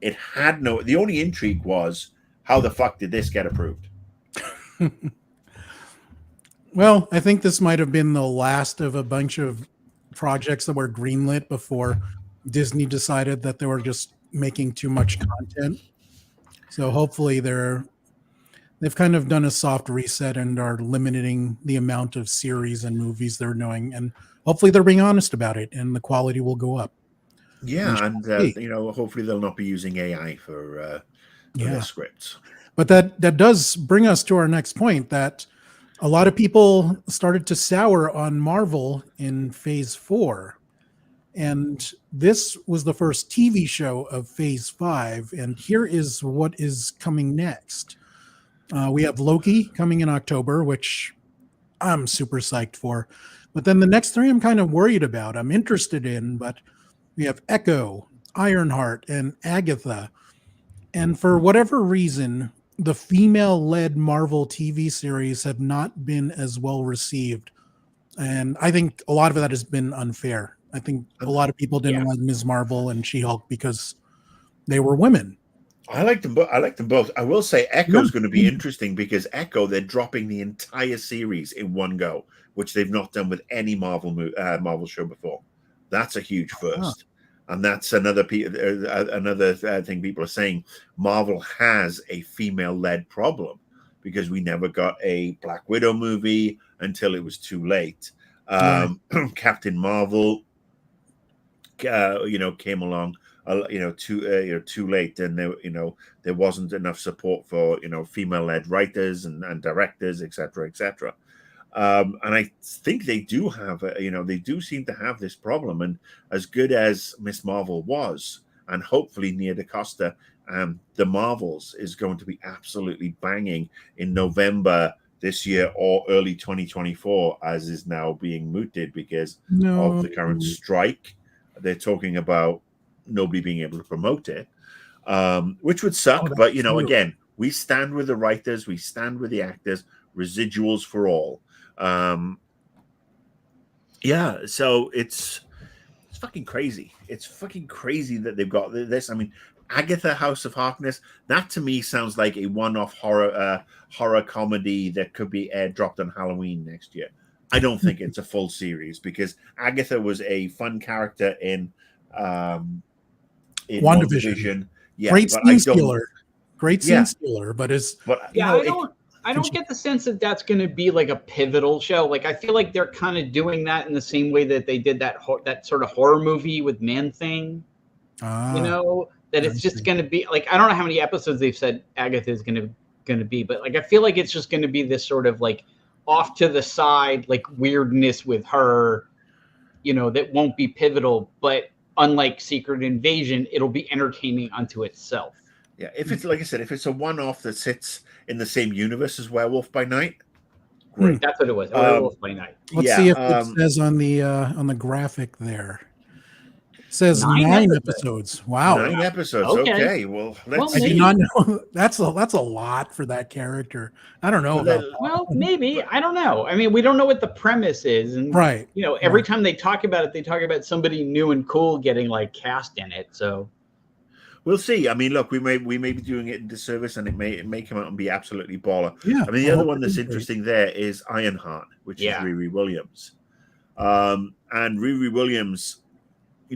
A: It had the only intrigue was how the fuck did this get approved?
C: Well, I think this might have been the last of a bunch of projects that were greenlit before Disney decided that they were just making too much content. So hopefully they've kind of done a soft reset and are limiting the amount of series and movies they're doing. And hopefully they're being honest about it and the quality will go up.
A: Yeah, and hopefully they'll not be using AI for their scripts. But
C: that does bring us to our next point, that a lot of people started to sour on Marvel in Phase 4. And this was the first TV show of Phase 5. And here is what is coming next. We have Loki coming in October, which I'm super psyched for. But then the next three I'm kind of worried about. I'm interested in, but we have Echo, Ironheart, and Agatha. And for whatever reason, the female led Marvel TV series have not been as well received. And I think a lot of that has been unfair. I think a lot of people didn't like Ms. Marvel and She Hulk because they were women.
A: I like them. I like them both. I will say Echo's going to be interesting because Echo, they're dropping the entire series in one go, which they've not done with any Marvel show before. That's a huge first, and that's another thing people are saying. Marvel has a female-led problem because we never got a Black Widow movie until it was too late. Captain Marvel, came along. Too late, and there wasn't enough support for female-led writers and directors, etc., etc. And I think they do have, they do seem to have this problem. And as good as Miss Marvel was, and hopefully Nia DaCosta, the Marvels is going to be absolutely banging in November this year or early 2024, as is now being mooted because of the current strike. They're talking about nobody being able to promote it, which would suck. But again, we stand with the writers, we stand with the actors. Residuals for all. So it's fucking crazy. It's fucking crazy that they've got this. I mean, Agatha, House of Harkness. That to me sounds like a one-off horror comedy that could be dropped on Halloween next year. I don't think it's a full series because Agatha was a fun character in WandaVision. Yeah,
C: great scene stealer. Great scene stealer, but
B: I don't get the sense that that's going to be like a pivotal show. Like I feel like they're kind of doing that in the same way that they did that sort of horror movie with Man-Thing. That it's just going to be like I don't know how many episodes they've said Agatha is going to be, but like I feel like it's just going to be this sort of like off to the side like weirdness with her, that won't be pivotal, but unlike Secret Invasion, it'll be entertaining unto itself.
A: Yeah, if it's like I said, if it's a one-off that sits in the same universe as Werewolf by Night, great.
B: That's what it was. Werewolf by Night.
C: Let's see if it says on the graphic there. It says 9 episodes. Wow,
A: 9 episodes. Okay. Well,
C: I did not know that's a lot for that character. I don't know.
B: Well, maybe I don't know. I mean, we don't know what the premise is, and every time they talk about it, they talk about somebody new and cool getting like cast in it. So
A: we'll see. I mean, look, we may be doing it in disservice, and it may come out and be absolutely baller.
C: Yeah.
A: I mean, the other one that's interesting there is Ironheart, which is Riri Williams, and Riri Williams.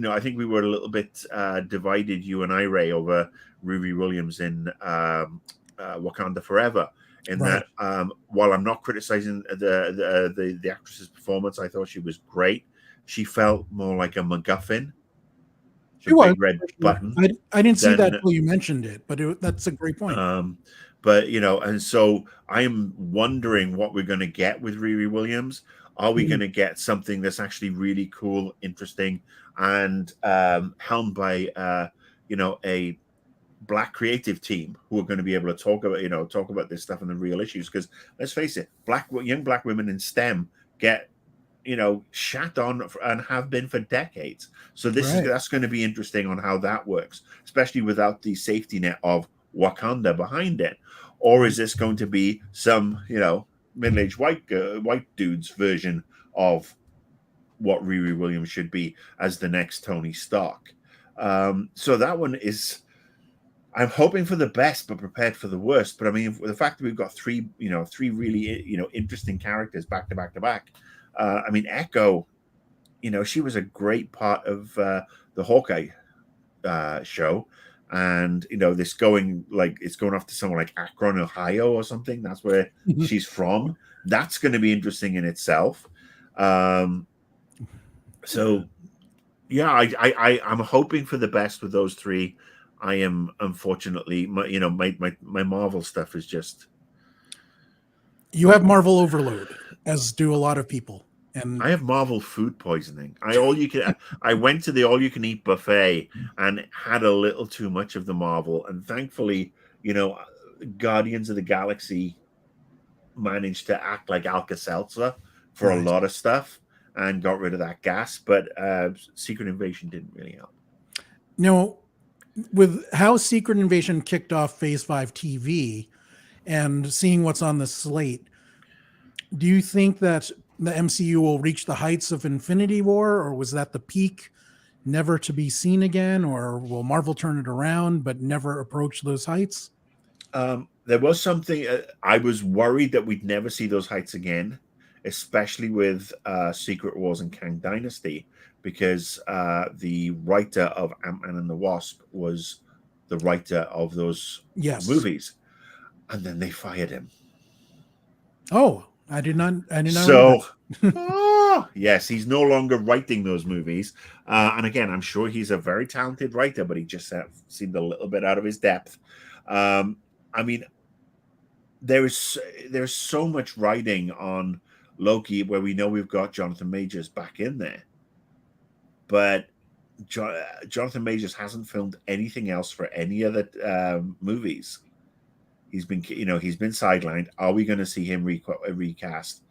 A: I think we were a little bit divided, you and I, Ray, over Riri Williams in Wakanda Forever. In that, while I'm not criticizing the actress's performance, I thought she was great. She felt more like a MacGuffin.
C: She was.
A: Red button.
C: I didn't see that until you mentioned it, but that's a great point.
A: And so I am wondering what we're going to get with Riri Williams. Are we going to get something that's actually really cool, interesting, and helmed by a Black creative team who are going to be able to talk about this stuff and the real issues? Because let's face it, young black women in STEM get shat on and have been for decades. So that's going to be interesting on how that works, especially without the safety net of Wakanda behind it. Or is this going to be some middle-aged white dude's version of what Riri Williams should be as the next Tony Stark? So that one is, I'm hoping for the best, but prepared for the worst. But I mean, the fact that we've got three really interesting characters back to back to back. I mean, Echo, she was a great part of the Hawkeye show. And it's going off to somewhere like Akron, Ohio, or something. That's where she's from. That's going to be interesting in itself. I'm hoping for the best with those three. I am unfortunately, my Marvel stuff is just.
C: You have Marvel overload, as do a lot of people. And
A: I have Marvel food poisoning. I went to the all-you-can-eat buffet and had a little too much of the Marvel, and thankfully, Guardians of the Galaxy managed to act like Alka-Seltzer for a
C: Right.
A: lot of stuff and got rid of that gas, but Secret Invasion didn't really help.
C: Now, with how Secret Invasion kicked off Phase 5 TV and seeing what's on the slate, do you think that the MCU will reach the heights of Infinity War, or was that the peak, never to be seen again, or will Marvel turn it around but never approach those heights?
A: There was something I was worried that we'd never see those heights again, especially with Secret Wars and Kang Dynasty, because the writer of Ant-Man and the Wasp was the writer of those
C: Yes.
A: movies, and then they fired him.
C: Oh, I did not know
A: So, yes, he's no longer writing those movies. And again, I'm sure he's a very talented writer, but he just seemed a little bit out of his depth. I mean, there's so much writing on Loki where we know we've got Jonathan Majors back in there, but Jonathan Majors hasn't filmed anything else for any other movies. He's been sidelined. Are we going to see him recast?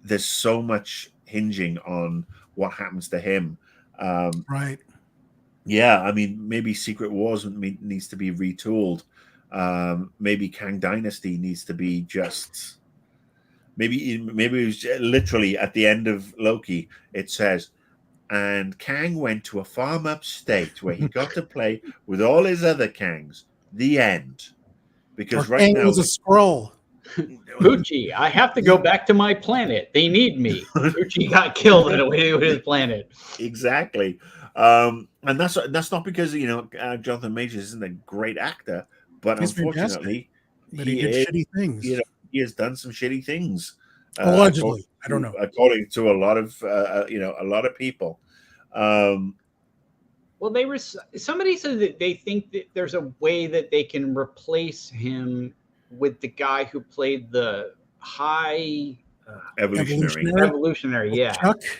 A: There's so much hinging on what happens to him.
C: Right.
A: Yeah, I mean, maybe Secret Wars needs to be retooled. Maybe Kang Dynasty needs to be just maybe it was literally at the end of Loki. It says, and Kang went to a farm upstate where he got to play with all his other Kangs. The end. Because
C: Or
A: right
C: Kang
A: now
C: was a scroll.
B: Poochie, I have to go back to my planet. They need me. Poochie got killed away with his planet.
A: Exactly. And that's not because Jonathan Majors isn't a great actor, but
C: He's
A: unfortunately
C: But he did shitty things.
A: he has done some shitty things.
C: Allegedly, I don't know.
A: According to a lot of people.
B: Well, somebody said that they think that there's a way that they can replace him with the guy who played the high evolutionary. Yeah,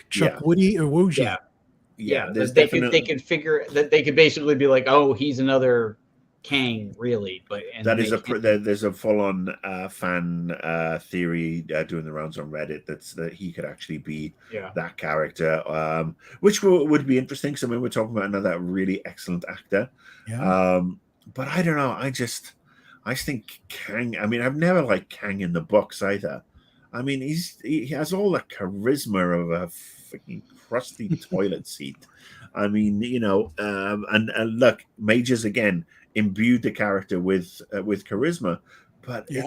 C: Chuck Woody or Wooji.
B: Yeah. They could basically be like, oh, he's another Kang, really. But
A: there's a full-on fan theory doing the rounds on Reddit that he could actually be that character, which would be interesting. So we're talking about another really excellent actor.
C: Yeah.
A: But I don't know. I think Kang. I mean, I've never liked Kang in the books either. I mean, he has all the charisma of a freaking crusty toilet seat. I mean, and look, Majors again imbued the character with charisma, but there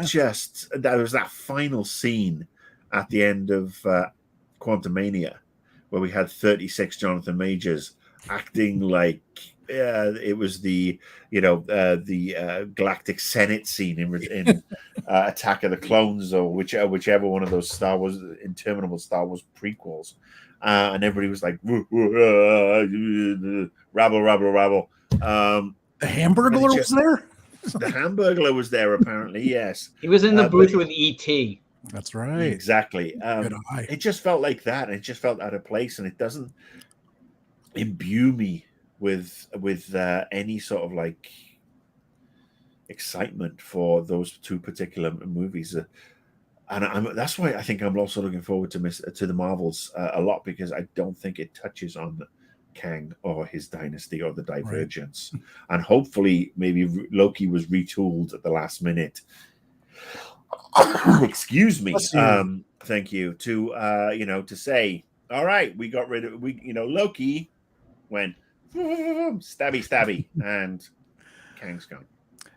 A: was that final scene at the end of Quantumania where we had 36 Jonathan Majors acting like it was the Galactic Senate scene in Attack of the Clones, or whichever one of those Star Wars interminable Star Wars prequels, and everybody was like rabble.
C: The Hamburglar was there.
A: The Hamburglar was there apparently. Yes,
B: he was in the booth with E.T.
C: That's right.
A: Exactly. It just felt like that. It just felt out of place, and it doesn't imbue me with any sort of like excitement for those two particular movies, and that's why I think I'm also looking forward to the Marvels a lot, because I don't think it touches on Kang or his dynasty or the Divergence, right. And hopefully maybe Loki was retooled at the last minute. Excuse me. Thank you to say, all right, we got rid of Loki went stabby, and Kang's gone.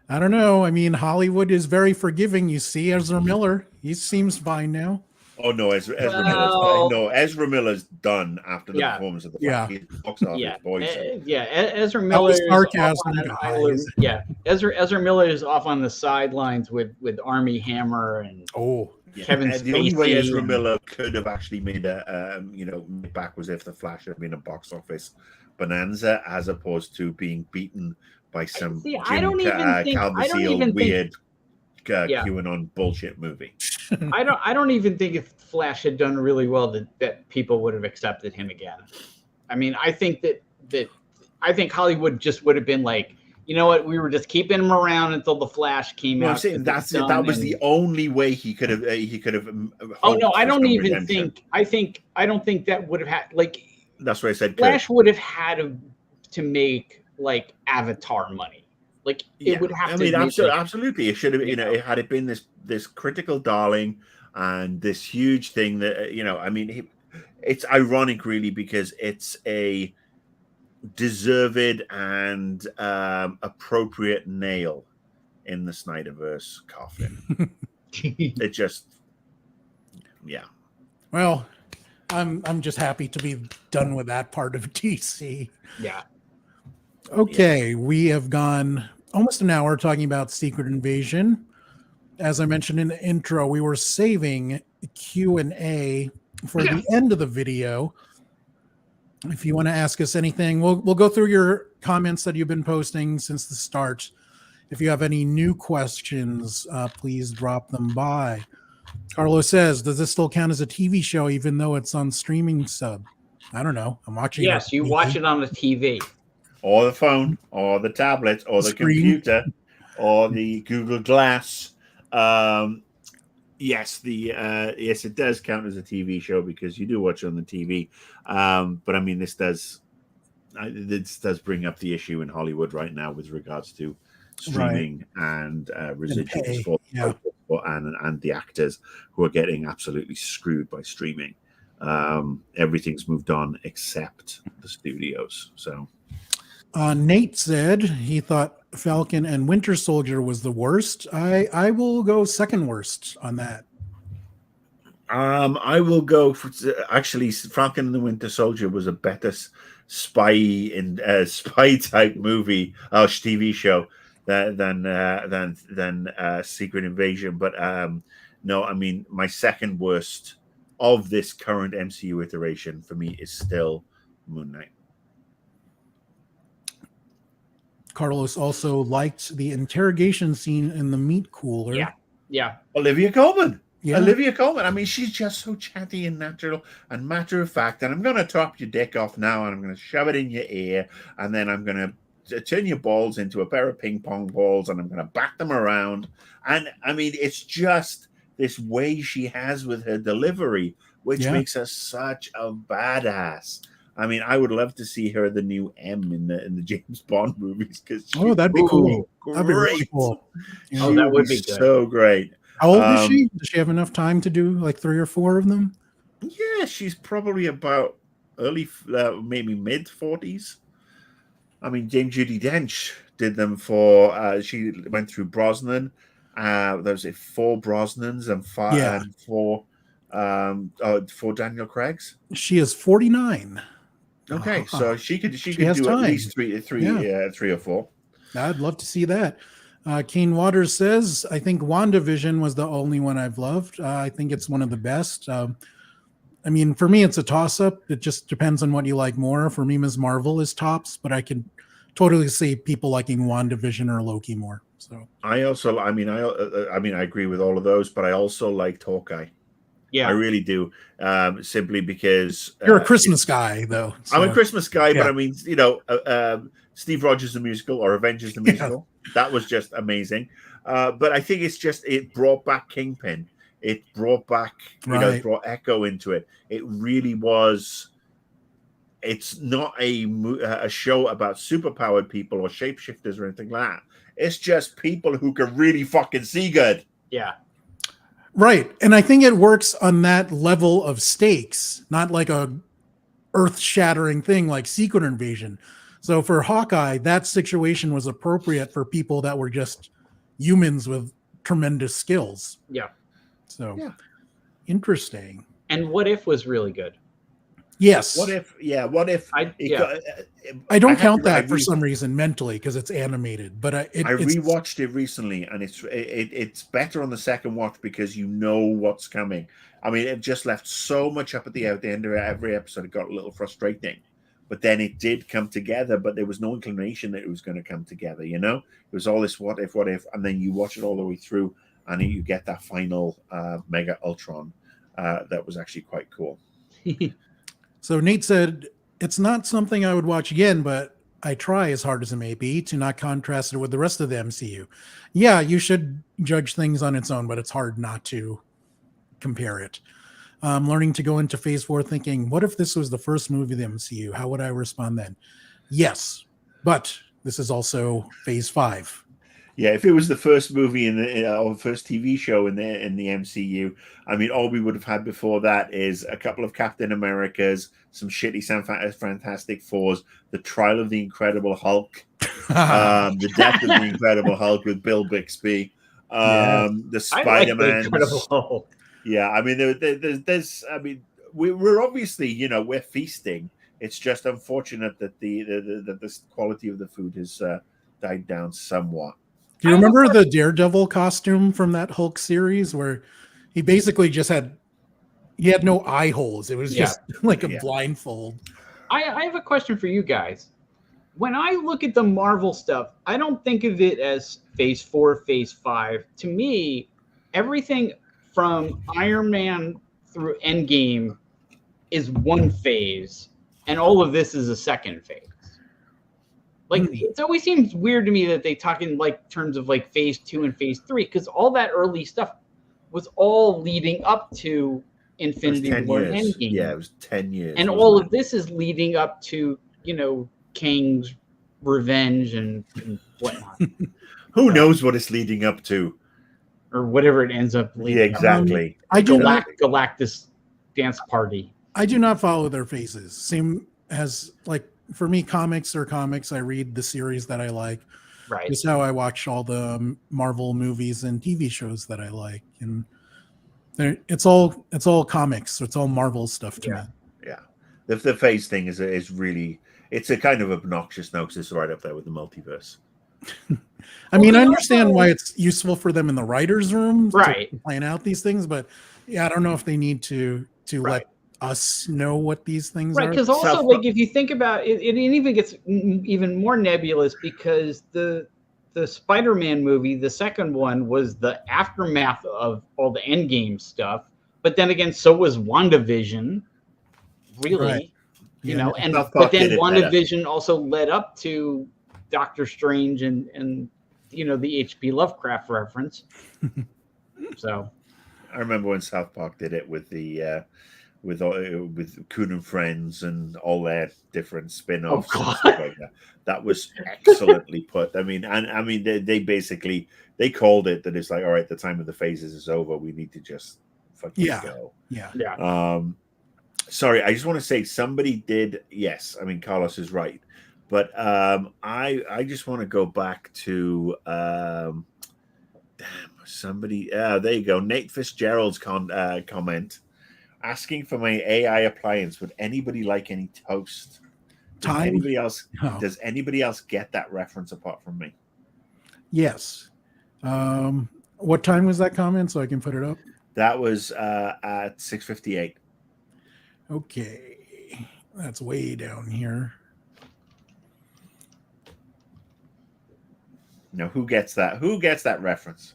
C: I don't know. I mean, Hollywood is very forgiving. You see Ezra Miller; he seems fine now.
A: Oh no, Ezra Miller's done after the performance of the box office boys.
B: Ezra Miller. Ezra Miller is off on the sidelines with Armie Hammer and Kevin Spacey.
A: The only way Ezra Miller could have actually made back was if The Flash had been a box office bonanza, as opposed to being beaten by some Calvasiel weird QAnon bullshit movie.
B: I don't even think if Flash had done really well that people would have accepted him again. I mean, I think that Hollywood just would have been like, you know what? We were just keeping him around until the Flash came
A: Well, I'm
B: out.
A: saying that's it. That was the only way he could have.
B: Oh no, I
A: hoped for
B: don't
A: some
B: even
A: redemption.
B: think. I don't think that would have had like.
A: That's why I said
B: Flash
A: could.
B: would have had to make like Avatar money. Like it would have
A: I
B: to.
A: mean,
B: make,
A: absolutely,
B: like,
A: absolutely. It should have. You know, it had it been this critical darling and this huge thing that I mean, it's ironic really because it's a deserved and appropriate nail in the Snyderverse coffin. It just, yeah.
C: Well, I'm just happy to be done with that part of DC.
B: Yeah.
C: Okay, we have gone almost an hour talking about Secret Invasion. As I mentioned in the intro, we were saving Q&A for the end of the video. If you want to ask us anything, we'll go through your comments that you've been posting since the start. If you have any new questions, please drop them by. Carlos says, does this still count as a TV show even though it's on streaming sub? I don't know. I'm watching it.
B: Yes, you watch it on the TV.
A: Or the phone, or the tablet, or the
C: Screen.
A: computer, or the Google Glass. Yes, yes, it does count as a TV show because you do watch it on the TV. But I mean, this does bring up the issue in Hollywood right now with regards to streaming and residuals and the actors who are getting absolutely screwed by streaming. Everything's moved on except the studios. So.
C: Nate said he thought Falcon and Winter Soldier was the worst. I will go second worst on that.
A: I will go for actually Falcon and the Winter Soldier was a better spy type movie TV show than Secret Invasion. But no, I mean my second worst of this current MCU iteration for me is still Moon Knight.
C: Carlos also liked the interrogation scene in the meat cooler.
B: Yeah.
A: Olivia Colman.
C: Yeah.
A: Olivia Colman. I mean, she's just so chatty and natural and matter of fact. And I'm going to top your dick off now and I'm going to shove it in your ear. And then I'm going to turn your balls into a pair of ping pong balls and I'm going to bat them around. And I mean, it's just this way she has with her delivery, which makes her such a badass. I mean, I would love to see her the new M in the James Bond movies because
C: that'd be cool. That'd be really cool.
B: Yeah. That would be good.
A: So great.
C: How old is she? Does she have enough time to do like 3 or 4 of them?
A: Yeah, she's probably about early, maybe mid 40s. I mean, Dame Judi Dench did them for. She went through Brosnan. There was 4 Brosnans and 5 and 4 Daniel Craigs.
C: She is 49.
A: Okay, so she could do
C: time.
A: at least three or 4.
C: I'd love to see that. Kane Waters says, I think WandaVision was the only one I've loved. I think it's one of the best. I mean, for me, it's a toss-up. It just depends on what you like more. For me, Ms. Marvel is tops, but I can totally see people liking WandaVision or Loki more. So
A: I agree with all of those, but I also liked Hawkeye.
B: Yeah,
A: I really do. Simply because
C: you're a Christmas guy, though. So.
A: I'm a Christmas guy, but I mean, Steve Rogers the musical or Avengers the musical. That was just amazing. But I think it brought back Kingpin. It brought back, it brought Echo into it. It really was. It's not a show about superpowered people or shapeshifters or anything like that. It's just people who can really fucking see good.
B: Yeah.
C: Right. And I think it works on that level of stakes, not like a earth-shattering thing like Secret Invasion. So for Hawkeye, that situation was appropriate for people that were just humans with tremendous skills.
B: Yeah.
C: So interesting.
B: And What If was really good.
C: Yes.
A: What if
C: I don't count that for some reason mentally because it's animated, but I
A: rewatched it recently and it's better on the second watch because you know what's coming. I mean, it just left so much up at the end of every episode. It got a little frustrating, but then it did come together. But there was no inclination that it was going to come together. It was all this what if, and then you watch it all the way through, and you get that final Mega Ultron that was actually quite cool.
C: So Nate said, it's not something I would watch again, but I try as hard as it may be to not contrast it with the rest of the MCU. Yeah, you should judge things on its own, but it's hard not to compare it. Learning to go into Phase 4 thinking, what if this was the first movie of the MCU? How would I respond then? Yes, but this is also Phase 5.
A: Yeah, if it was the first movie or first TV show in the MCU, I mean, all we would have had before that is a couple of Captain Americas, some shitty Fantastic Fours, the Trial of the Incredible Hulk, the Death of the Incredible Hulk with Bill Bixby, the Spider-Man.
B: Incredible Hulk.
A: Yeah, I mean, there's I mean, we're obviously, we're feasting. It's just unfortunate that the quality of the food has died down somewhat.
C: Do you remember the Daredevil costume from that Hulk series where he basically just had no eye holes? It was just like a blindfold.
B: I have a question for you guys. When I look at the Marvel stuff, I don't think of it as Phase 4, Phase 5. To me, everything from Iron Man through Endgame is one phase, and all of this is a second phase. Like, it always seems weird to me that they talk in like terms of like Phase 2 and Phase 3, because all that early stuff was all leading up to Infinity War and Endgame.
A: Yeah, it was 10 years.
B: And all of this is leading up to, Kang's revenge and whatnot.
A: Who knows what it's leading up to?
B: Or whatever it ends up leading
A: exactly.
B: up to. Galactus dance party.
C: I do not follow their phases. Same as, like, for me, comics are comics. I read the series that I like.
B: Right.
C: It's how I watch all the Marvel movies and TV shows that I like. And it's all comics. So it's all Marvel stuff to me.
A: Yeah. The phase thing is really, it's a kind of obnoxious now because it's right up there with the multiverse.
C: I mean, I understand why it's useful for them in the writer's room
B: to
C: plan out these things, but I don't know if they need to let us know what these things are.
B: Because also, like, if you think about it, it even gets even more nebulous because the Spider-Man movie, the second one, was the aftermath of all the Endgame stuff. But then again, so was WandaVision, really. But then WandaVision also led up to Doctor Strange and the H.P. Lovecraft reference. So
A: I remember when South Park did it with the with Coon and Friends and all their different spin-offs and stuff like that. That was excellently put. I mean, they basically called it that it's like, all right, the time of the phases is over. We need to just fucking go.
B: Yeah.
A: Sorry, I just want to say somebody did. Yes, I mean Carlos is right, but I just want to go back to somebody. There you go. Nate Fitzgerald's comment. Asking for my AI appliance. Would anybody like any toast? Does anybody else get that reference apart from me?
C: Yes. What time was that comment so I can put it up?
A: That was at 6:58.
C: Okay. That's way down here.
A: Now, who gets that? Who gets that reference?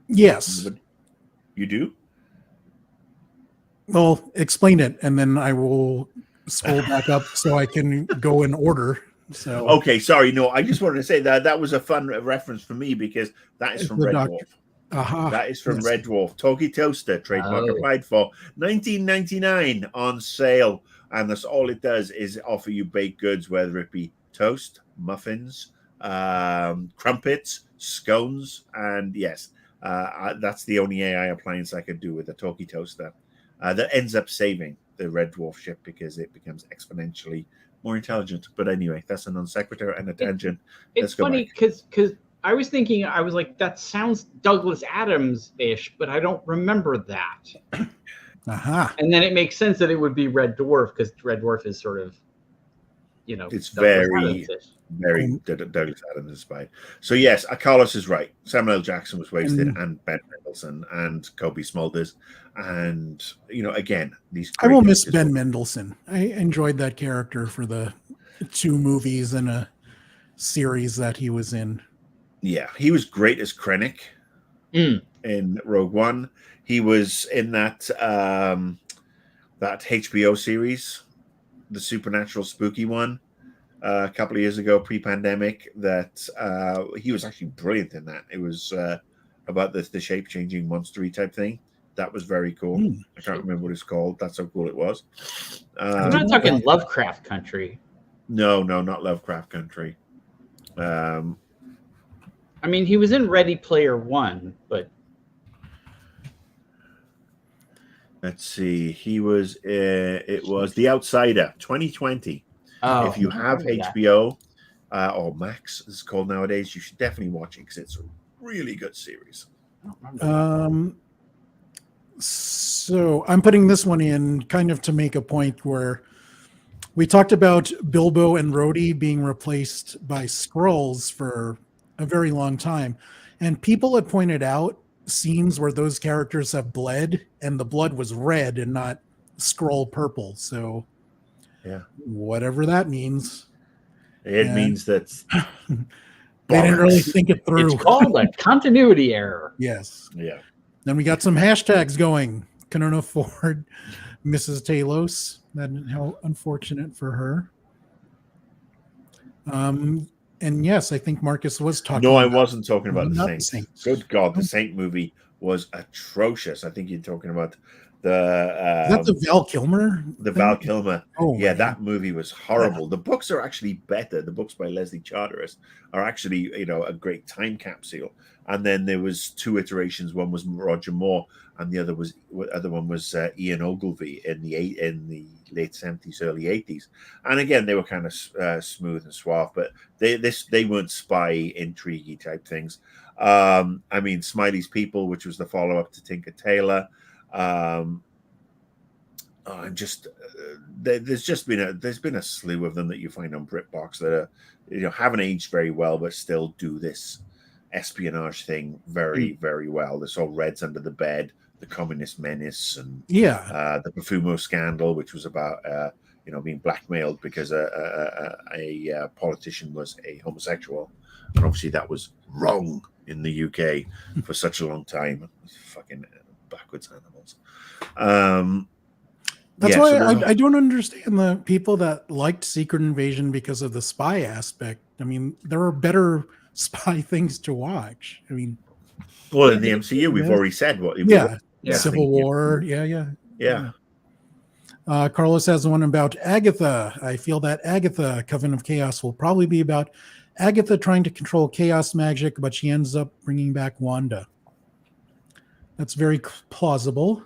C: Yes.
A: You do?
C: Well, explain it, and then I will scroll back up so I can go in order. So
A: okay, sorry. No, I just wanted to say that was a fun reference for me because that is from Red Dwarf. That is from Red Dwarf. Toki Toaster, trademark applied for $19.99 on sale. And that's all it does is offer you baked goods, whether it be toast, muffins, crumpets, scones, and yes, that's the only AI appliance I could do with a Toki Toaster. That ends up saving the Red Dwarf ship because it becomes exponentially more intelligent. But anyway, that's a non sequitur and a tangent.
B: It's funny because I was thinking, I was like, that sounds Douglas Adams-ish, but I don't remember that. And then it makes sense that it would be Red Dwarf because Red Dwarf is sort of,
A: it's very Douglas Adams inspired. So yes, Carlos is right. Samuel L. Jackson was wasted, and Ben Mendelsohn and Kobe Smulders, and again, these.
C: I will miss Ben Mendelsohn. I enjoyed that character for the 2 movies and a series that he was in.
A: Yeah, he was great as Krennic in Rogue One. He was in that that HBO series the supernatural spooky one a couple of years ago, pre-pandemic. That he was actually brilliant in that. It was about the shape-changing monstery type thing. That was very cool. I can't remember what it's called. That's how cool it was.
B: I'm not talking Lovecraft Country.
A: No, not Lovecraft Country.
B: I mean, he was in Ready Player One, but
A: let's see. He was. It was The Outsider, 2020. If you have HBO or Max, it's called nowadays, you should definitely watch it because it's a really good series.
C: So I'm putting this one in kind of to make a point where we talked about Bilbo and Rhodey being replaced by Skrulls for a very long time. And people had pointed out scenes where those characters have bled and the blood was red and not Skrull purple. So
A: yeah,
C: whatever that means.
A: It means that
C: they didn't really think it through.
B: It's called a continuity error.
C: Yes.
A: Yeah.
C: Then we got some hashtags going. Couldn't afford Mrs. Talos. How unfortunate for her. And yes, I think Marcus was talking.
A: No, I wasn't talking about the Saint.
C: Saints.
A: Good God, the Saint movie was atrocious. I think you're talking about the.
C: Is that the Val Kilmer?
A: The Val Kilmer.
C: Oh,
A: yeah, that movie was horrible. The books are actually better. The books by Leslie Charteris are actually, a great time capsule. And then there was two iterations. One was Roger Moore, and the other one was Ian Ogilvy in the late 70s, early 80s. And again, they were kind of smooth and suave, but they weren't spy intrigue type things. I mean, Smiley's People, which was the follow up to Tinker Tailor. There's been a slew of them that you find on BritBox that are haven't aged very well, but still do this espionage thing very, very well. They saw Reds Under the Bed, The Communist Menace, and the Profumo Scandal, which was about being blackmailed because a politician was a homosexual, and obviously that was wrong in the UK for such a long time. Fucking backwards animals.
C: That's why I don't understand the people that liked Secret Invasion because of the spy aspect. I mean, there are better spy things to watch. I mean,
A: well, in the MCU, we've already said what.
C: Civil War. Yeah. Carlos has one about Agatha. I feel that Agatha, Coven of Chaos, will probably be about Agatha trying to control chaos magic, but she ends up bringing back Wanda. That's very plausible.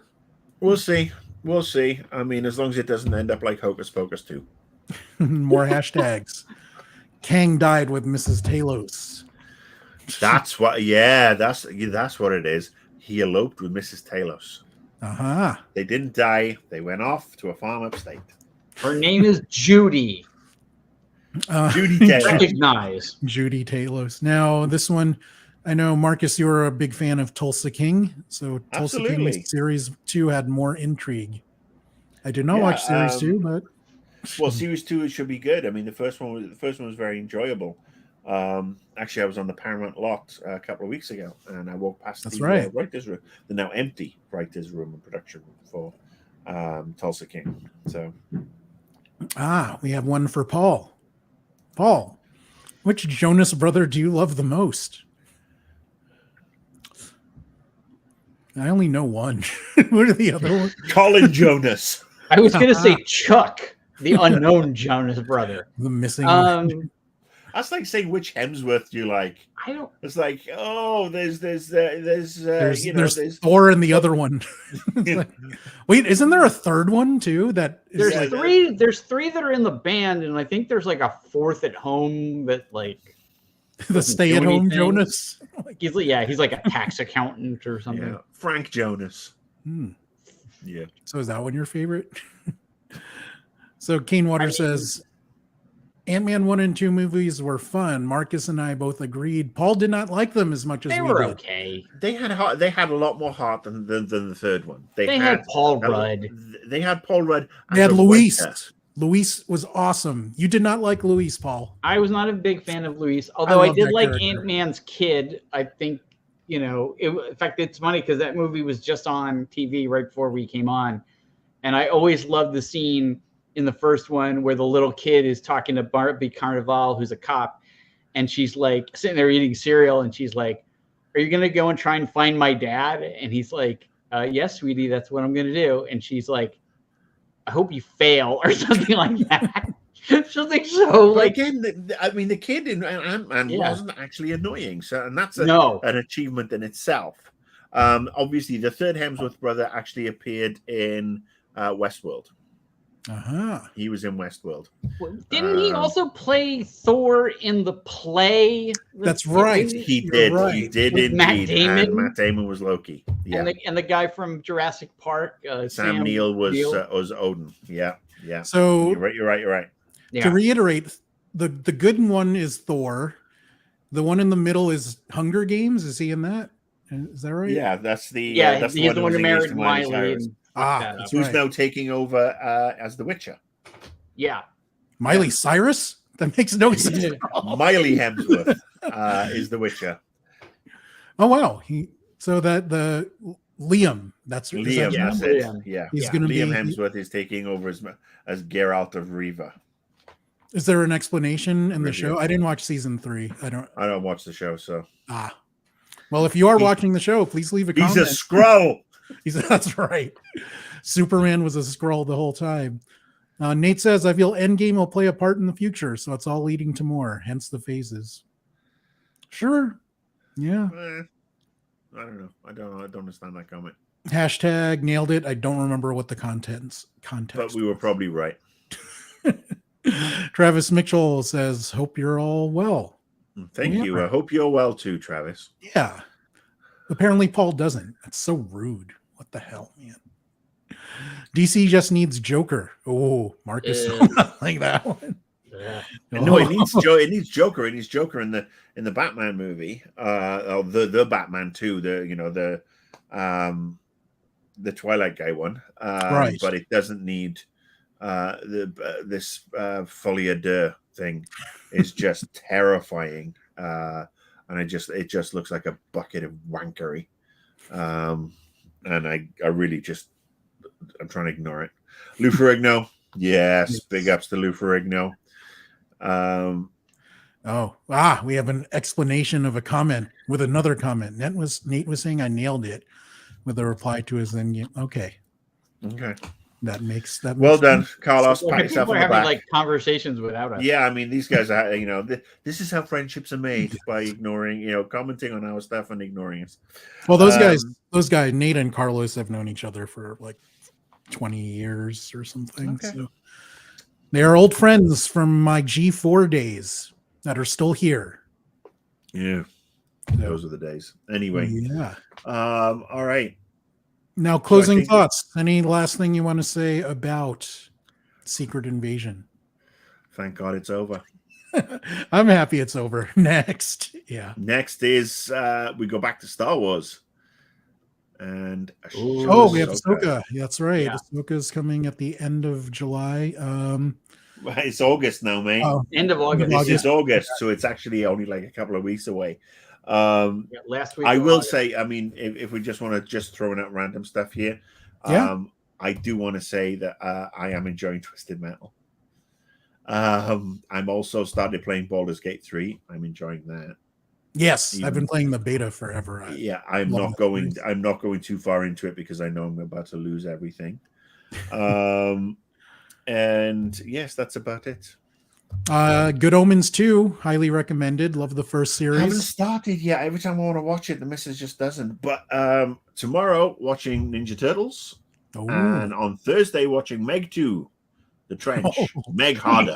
A: We'll see. I mean, as long as it doesn't end up like Hocus Pocus 2.
C: More hashtags. Kang died with Mrs. Talos.
A: That's what. Yeah, that's what it is. He eloped with Mrs. Talos. They didn't die. They went off to a farm upstate.
B: Her name is Judy.
A: Judy Talos.
B: Recognize
C: Judy Talos. Now, this one, I know, Marcus, you were a big fan of Tulsa King. So Tulsa King Series 2 had more intrigue. I did not watch Series 2, but...
A: Well, Series 2 should be good. I mean, the first one was very enjoyable. Actually, I was on the Paramount lot a couple of weeks ago, and I walked past the writers' room, the now empty writers' room and production room for Tulsa King. So,
C: we have one for Paul. Paul, which Jonas brother do you love the most? I only know one. What are the other ones?
A: Colin Jonas.
B: I was going to say Chuck, the unknown Jonas brother.
C: The missing
A: one. That's like saying which Hemsworth do you like.
B: I don't.
A: It's like, oh, there's
C: Thor and the other one. Like, wait, isn't there a third one too?
B: There's three. There's three that are in the band, and I think there's like a fourth at home that like
C: the stay-at-home Jonas.
B: He's like a tax accountant or something.
A: Yeah. Frank Jonas. Yeah.
C: So is that one your favorite? So Kane Water says Ant-Man 1 and 2 movies were fun. Marcus and I both agreed. Paul did not like them as much as we
B: were
C: did.
B: Okay.
A: They had a lot more heart than the third one.
B: They had Paul Rudd.
A: They had Paul Rudd.
C: They had Luis. Luis was awesome. You did not like Luis, Paul.
B: I was not a big fan of Luis, although I did like Ant-Man's kid. I think, in fact, it's funny because that movie was just on TV right before we came on. And I always loved the scene in the first one where the little kid is talking to Barbie Carnival, who's a cop, and she's like sitting there eating cereal, and she's like, "Are you gonna go and try and find my dad?" And he's like, "Yes, sweetie, that's what I'm gonna do." And she's like, "I hope you fail," or something like that. Something so
A: But
B: like
A: again, I mean, the kid in Ant-Man
B: Yeah.
A: wasn't actually annoying, so and that's
B: no.
A: an achievement in itself. Obviously, the third Hemsworth brother actually appeared in Westworld.
C: Uh-huh.
A: He was in Westworld.
B: Didn't he also play Thor in the play?
C: That's right.
A: He
C: You're
A: did.
C: right.
A: He did
B: With Matt
A: indeed.
B: Damon?
A: And Matt Damon was Loki. Yeah.
B: And the guy from Jurassic Park,
A: Sam Neill was
B: Neill.
A: was Odin. Yeah. Yeah.
C: So
A: You're right.
B: Yeah.
C: to reiterate, the good one is Thor. The one in the middle is Hunger Games. Is he in that? Is that right?
A: Yeah, that's the
B: Yeah, he's the one who
A: was engaged
B: married
A: to Miley
B: Miley.
A: Cyrus,
B: And
C: That's
A: who's
C: right.
A: now taking over as the Witcher.
B: yeah.
C: Miley Cyrus? That makes no sense.
B: Yeah.
C: at all.
A: Miley Hemsworth is the Witcher.
C: Oh wow. So that the Liam. That's is
A: Liam,
C: that
A: that's
C: him?
A: it.
B: Liam.
A: Yeah.
C: He's
B: Yeah.
C: gonna
A: Liam
C: be.
A: Hemsworth is taking over as Geralt of Riva.
C: Is there an explanation in the
A: Review.
C: show? I didn't watch season 3. I don't.
A: I don't watch the show, so
C: Well, if you are
A: He-
C: watching the show, please leave a
A: he's
C: comment.
A: a Skrull.
C: That's right. Superman was a scroll the whole time. Nate says, I feel Endgame will play a part in the future, so it's all leading to more, hence the phases. Sure. Yeah.
A: I don't know. I don't understand that comment.
C: Hashtag nailed it. I don't remember what the context.
A: But we were probably right.
C: Travis Mitchell says, hope you're all well.
A: Thank
C: Yeah.
A: you. I hope you're well too, Travis.
C: Yeah. Apparently Paul doesn't. That's so rude. What the hell, man? DC just needs Joker. Oh, Marcus like that one.
A: No, it needs It needs Joker. It needs Joker in the Batman movie. The Batman 2. The Twilight guy one.
C: Right.
A: But it doesn't need this Folie à thing. Is just terrifying. And it just looks like a bucket of wankery. And I really just I'm trying to ignore it. Lou Ferrigno, yes, big ups to Lou Ferrigno.
C: We have an explanation of a comment with another comment. Nate was saying I nailed it with a reply to his then. Okay, that makes
A: well done,
C: sense.
A: Carlos.
B: So
A: Pat
B: people
A: yourself
B: are
A: on the
B: having
A: back.
B: like conversations without us.
A: Yeah, I mean these guys are. This is how friendships are made by ignoring. Commenting on our stuff and ignoring us.
C: Well, those guys, Nate and Carlos have known each other for like 20 years or something.
A: Okay.
C: So they are old friends from my G4 days that are still here.
A: Yeah, those are the days. Anyway,
C: Yeah.
A: all right.
C: Now, closing
A: think-
C: thoughts. Any last thing you want to say about Secret Invasion?
A: Thank God it's over.
C: I'm happy it's over. Next. Yeah.
A: Next is we go back to Star Wars. And
C: Oh, we have Ahsoka. That's right.
B: Yeah.
C: Ahsoka's coming at the end of July.
A: It's August now, mate.
B: End of August.
A: This is August, so it's actually only like a couple of weeks away.
B: Yeah, last week.
A: I
B: of
A: will
B: August.
A: say, I mean, if we just want to just throw out random stuff here,
C: Yeah.
A: I do want to say that I am enjoying Twisted Metal. I'm also started playing Baldur's Gate 3. I'm enjoying that.
C: Yes, I've been playing the beta forever.
A: Yeah, I'm
C: love
A: not
C: that
A: going.
C: series.
A: I'm not going too far into it because I know I'm about to lose everything. And yes, that's about it.
C: Good Omens 2, highly recommended. Love the first
A: I haven't
C: series.
A: started yet. Every time I want to watch it, the missus just doesn't. But tomorrow, watching Ninja Turtles,
C: Oh,
A: and on Thursday, watching Meg 2, The Trench,
C: Oh.
A: Meg Harder.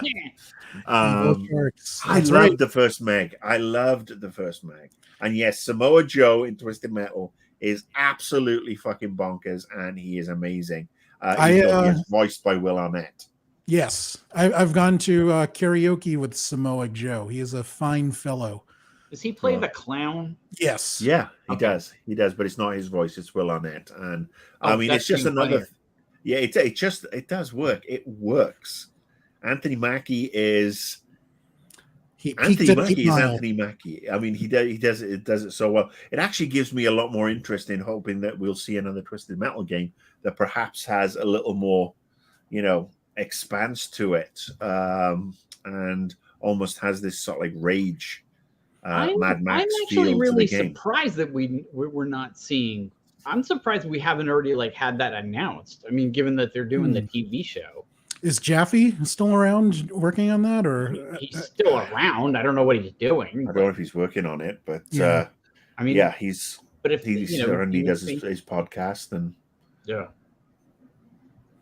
C: Evil Sharks.
A: I
C: That's
A: loved
C: right.
A: the first Meg. I loved the first Meg. And yes, Samoa Joe in Twisted Metal is absolutely fucking bonkers, and he is amazing. He is voiced by Will Arnett.
C: Yes, I've gone to karaoke with Samoa Joe. He is a fine fellow.
B: Does he play the clown?
C: Yes.
A: Yeah, he
B: Okay.
A: does. He does, but it's not his voice. It's Will Arnett, and
B: Oh,
A: I mean, it's
B: that's
A: just
B: even
A: another.
B: funnier.
A: Yeah, it does work. It works. Anthony Mackie is
C: He peaked at 8 Mile.
A: Anthony Mackie. I mean, he does it so well. It actually gives me a lot more interest in hoping that we'll see another Twisted Metal game that perhaps has a little more, expanse to it, and almost has this sort of like rage, Mad Max
B: I'm actually
A: feel
B: really
A: to the game.
B: surprised that we're not seeing. I'm surprised we haven't already like had that announced. I mean, given that they're doing the TV show.
C: Is Jaffe still around working on that, or
B: He's still around? I don't know what he's doing.
A: I don't know if he's working on it, but
C: Yeah.
B: I mean,
A: yeah, he's
B: but if
A: he's
B: you know,
A: and he
B: you
A: does
B: think-
A: his podcast and.
B: yeah.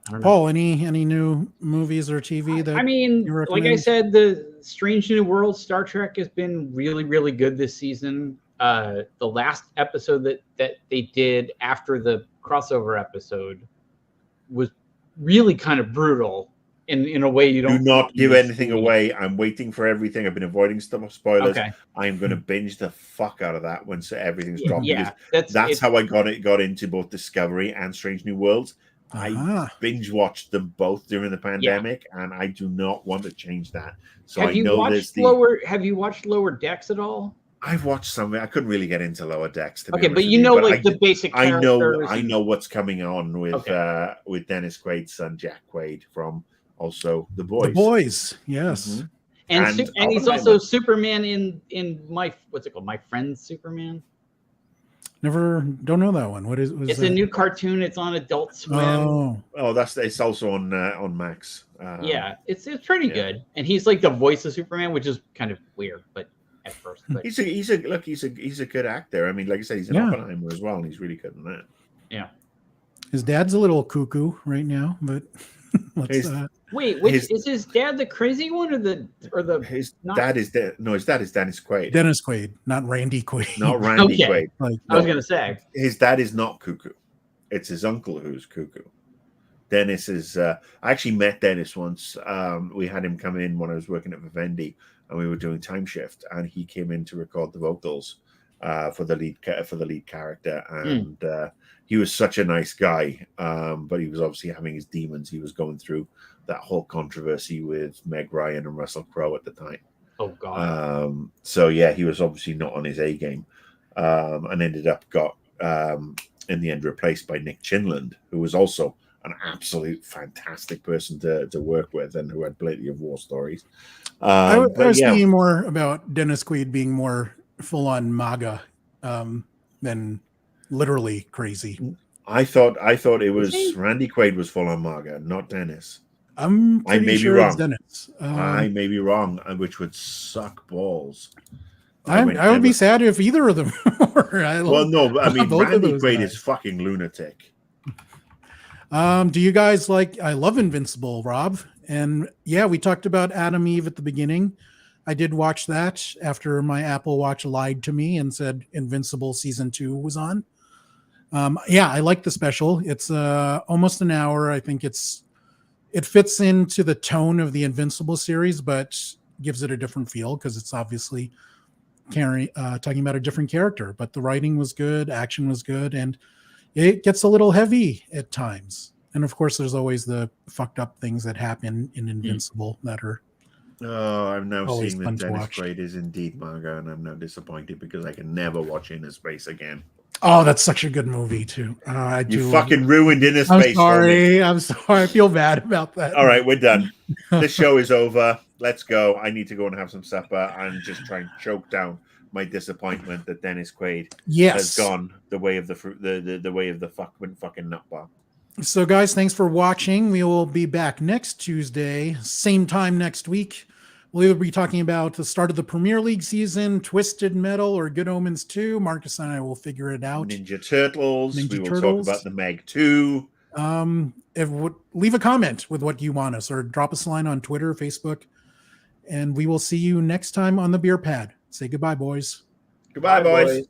B: I don't know.
C: Paul? Any new movies or TV that?
B: I mean,
C: you
B: like I
C: recommend?
B: said, the Strange New World Star Trek has been really, really good this season. The last episode that they did after the crossover episode was really kind of brutal in a way you
A: Do
B: don't
A: not give
B: usually
A: anything
B: see.
A: away. I'm waiting for everything. I've been avoiding spoilers.
B: Okay.
A: I'm going to binge the fuck out of that once everything's dropped.
B: Yeah,
A: because that's
B: it's-
A: how I got into both Discovery and Strange New Worlds. I
C: Ah,
A: binge watched them both during the pandemic, and I do not want to change that. So
B: Have
A: I
B: you
A: know
B: watched
A: there's
B: Have you watched Lower Decks at all?
A: I've watched some. I couldn't really get into Lower Decks. To be
B: Okay,
A: honest
B: but
A: with
B: you know,
A: but
B: like the basic.
A: I know
B: characters
A: I
B: and-
A: know what's coming on with
B: Okay.
A: Dennis Quaid's son Jack Quaid from also The Boys.
C: The Boys, yes.
A: Mhm.
B: And
A: And
B: he's
A: Oppenheimer.
B: also Superman in my what's it called? My Friend's Superman.
C: Never, don't know that one. What is? Was
B: It's
C: that?
B: a new cartoon. It's on Adult Swim.
C: Oh,
A: Oh, it's also on Max.
B: Yeah, it's pretty
A: yeah.
B: good. And he's like the voice of Superman, which is kind of weird, but at first. But
A: He's a good actor. I mean, like I said, he's in
C: Yeah.
A: Oppenheimer as well, and he's really good in that.
C: his dad's a little cuckoo right now, but
A: His-
B: wait,
A: His-
B: is his dad the crazy one or the
A: His
B: Not-
A: dad is his dad is Dennis Quaid,
C: Dennis Quaid, not Randy Quaid.
A: not Randy
B: Okay.
A: Quaid.
C: Like,
B: I was
A: No.
B: gonna say.
A: His dad is not cuckoo. It's his uncle who's cuckoo. Dennis is. I actually met Dennis once. We had him come in when I was working at Vivendi, and we were doing Time Shift, and he came in to record the vocals for the lead character, and he was such a nice guy. But he was obviously having his demons. He was going through that whole controversy with Meg Ryan and Russell Crowe at the time.
B: Oh God.
A: So yeah, he was obviously not on his A game, and ended up got in the end replaced by Nick Chinland, who was also an absolute fantastic person to work with and who had plenty of war stories.
C: I
A: But
C: was
A: yeah,
C: thinking more about Dennis Quaid being more full on MAGA than literally crazy.
A: I thought it was
B: he?
A: Randy Quaid was full on MAGA, not Dennis.
C: I'm
A: I
C: pretty
A: may be
C: sure it's
A: wrong.
C: Dennis.
A: I may be wrong, which would suck balls.
C: I would be
A: never-
C: sad if either of them were.
A: Well, no, but I mean,
C: both of
A: Randy
C: those
A: Quaid
C: guys.
A: is fucking lunatic.
C: Do you guys like? I love Invincible, Rob, and yeah, we talked about Adam Eve at the beginning. I did watch that after my Apple Watch lied to me and said Invincible season 2 was on. Yeah, I like the special. It's almost an hour. I think it fits into the tone of the Invincible series, but gives it a different feel because it's obviously talking about a different character. But the writing was good, action was good, and it gets a little heavy at times. And of course, there's always the fucked up things that happen in Invincible that are.
A: Oh, I'm now
C: Always
A: seeing
C: fun
A: that
C: to
A: Dennis
C: watch.
A: Quaid is indeed manga, and I'm now disappointed because I can never watch Inner Space again.
C: Oh, that's such a good movie too. I do.
A: You fucking ruined Inner
C: I'm
A: Space. for me.
C: sorry. I'm sorry. I feel bad about that.
A: All right, we're done. This show is over. Let's go. I need to go and have some supper and just try and choke down my disappointment that Dennis Quaid
C: Yes.
A: has gone the way of the fruit, the way of the fucking nut bar.
C: So, guys, thanks for watching. We will be back next Tuesday, same time next week. We'll either be talking about the start of the Premier League season, Twisted Metal, or Good Omens 2. Marcus and I will figure it out.
A: Ninja Turtles.
C: Ninja
A: We will
C: Turtles.
A: talk about the Meg 2.
C: Leave a comment with what you want us, or drop us a line on Twitter, Facebook, and we will see you next time on the Beer Pad. Say goodbye, boys.
A: Goodbye, boys.